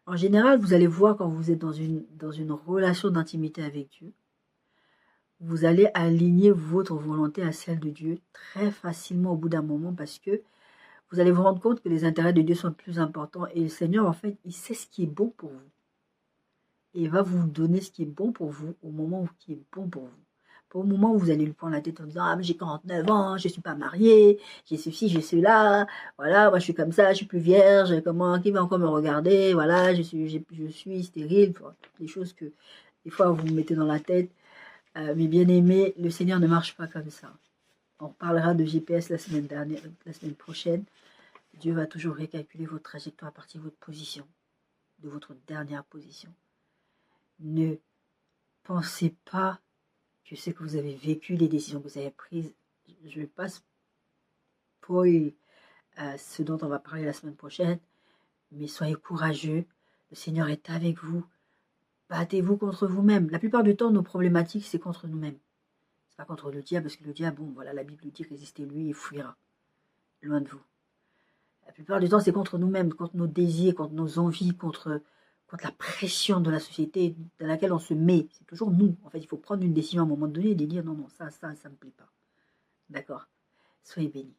En général, vous allez voir quand vous êtes dans une relation d'intimité avec Dieu, vous allez aligner votre volonté à celle de Dieu très facilement au bout d'un moment parce que vous allez vous rendre compte que les intérêts de Dieu sont plus importants et le Seigneur, en fait, il sait ce qui est bon pour vous. Et il va vous donner ce qui est bon pour vous au moment qui est bon pour vous. Pas au moment où vous allez lui prendre la tête en disant « Ah, mais j'ai 49 ans, je ne suis pas mariée, j'ai ceci, j'ai cela, voilà, moi je suis comme ça, je suis plus vierge, comment, qui va encore me regarder, voilà, je suis stérile. » Des choses que des fois vous me mettez dans la tête. Mais bien aimé, le Seigneur ne marche pas comme ça. On parlera de GPS la semaine prochaine. Dieu va toujours récalculer votre trajectoire à partir de votre position, de votre dernière position. Ne pensez pas que ce que vous avez vécu, les décisions que vous avez prises, je ne vais pas spoiler ce dont on va parler la semaine prochaine, mais soyez courageux, le Seigneur est avec vous, battez-vous contre vous-même. La plupart du temps, nos problématiques, c'est contre nous-mêmes. C'est pas contre le diable, parce que le diable, bon, voilà, la Bible dit, résistez-lui, il fuira, loin de vous. La plupart du temps, c'est contre nous-mêmes, contre nos désirs, contre nos envies, contre la pression de la société dans laquelle on se met. C'est toujours nous. En fait, il faut prendre une décision à un moment donné et dire non, ça ne me plaît pas. D'accord? Soyez bénis.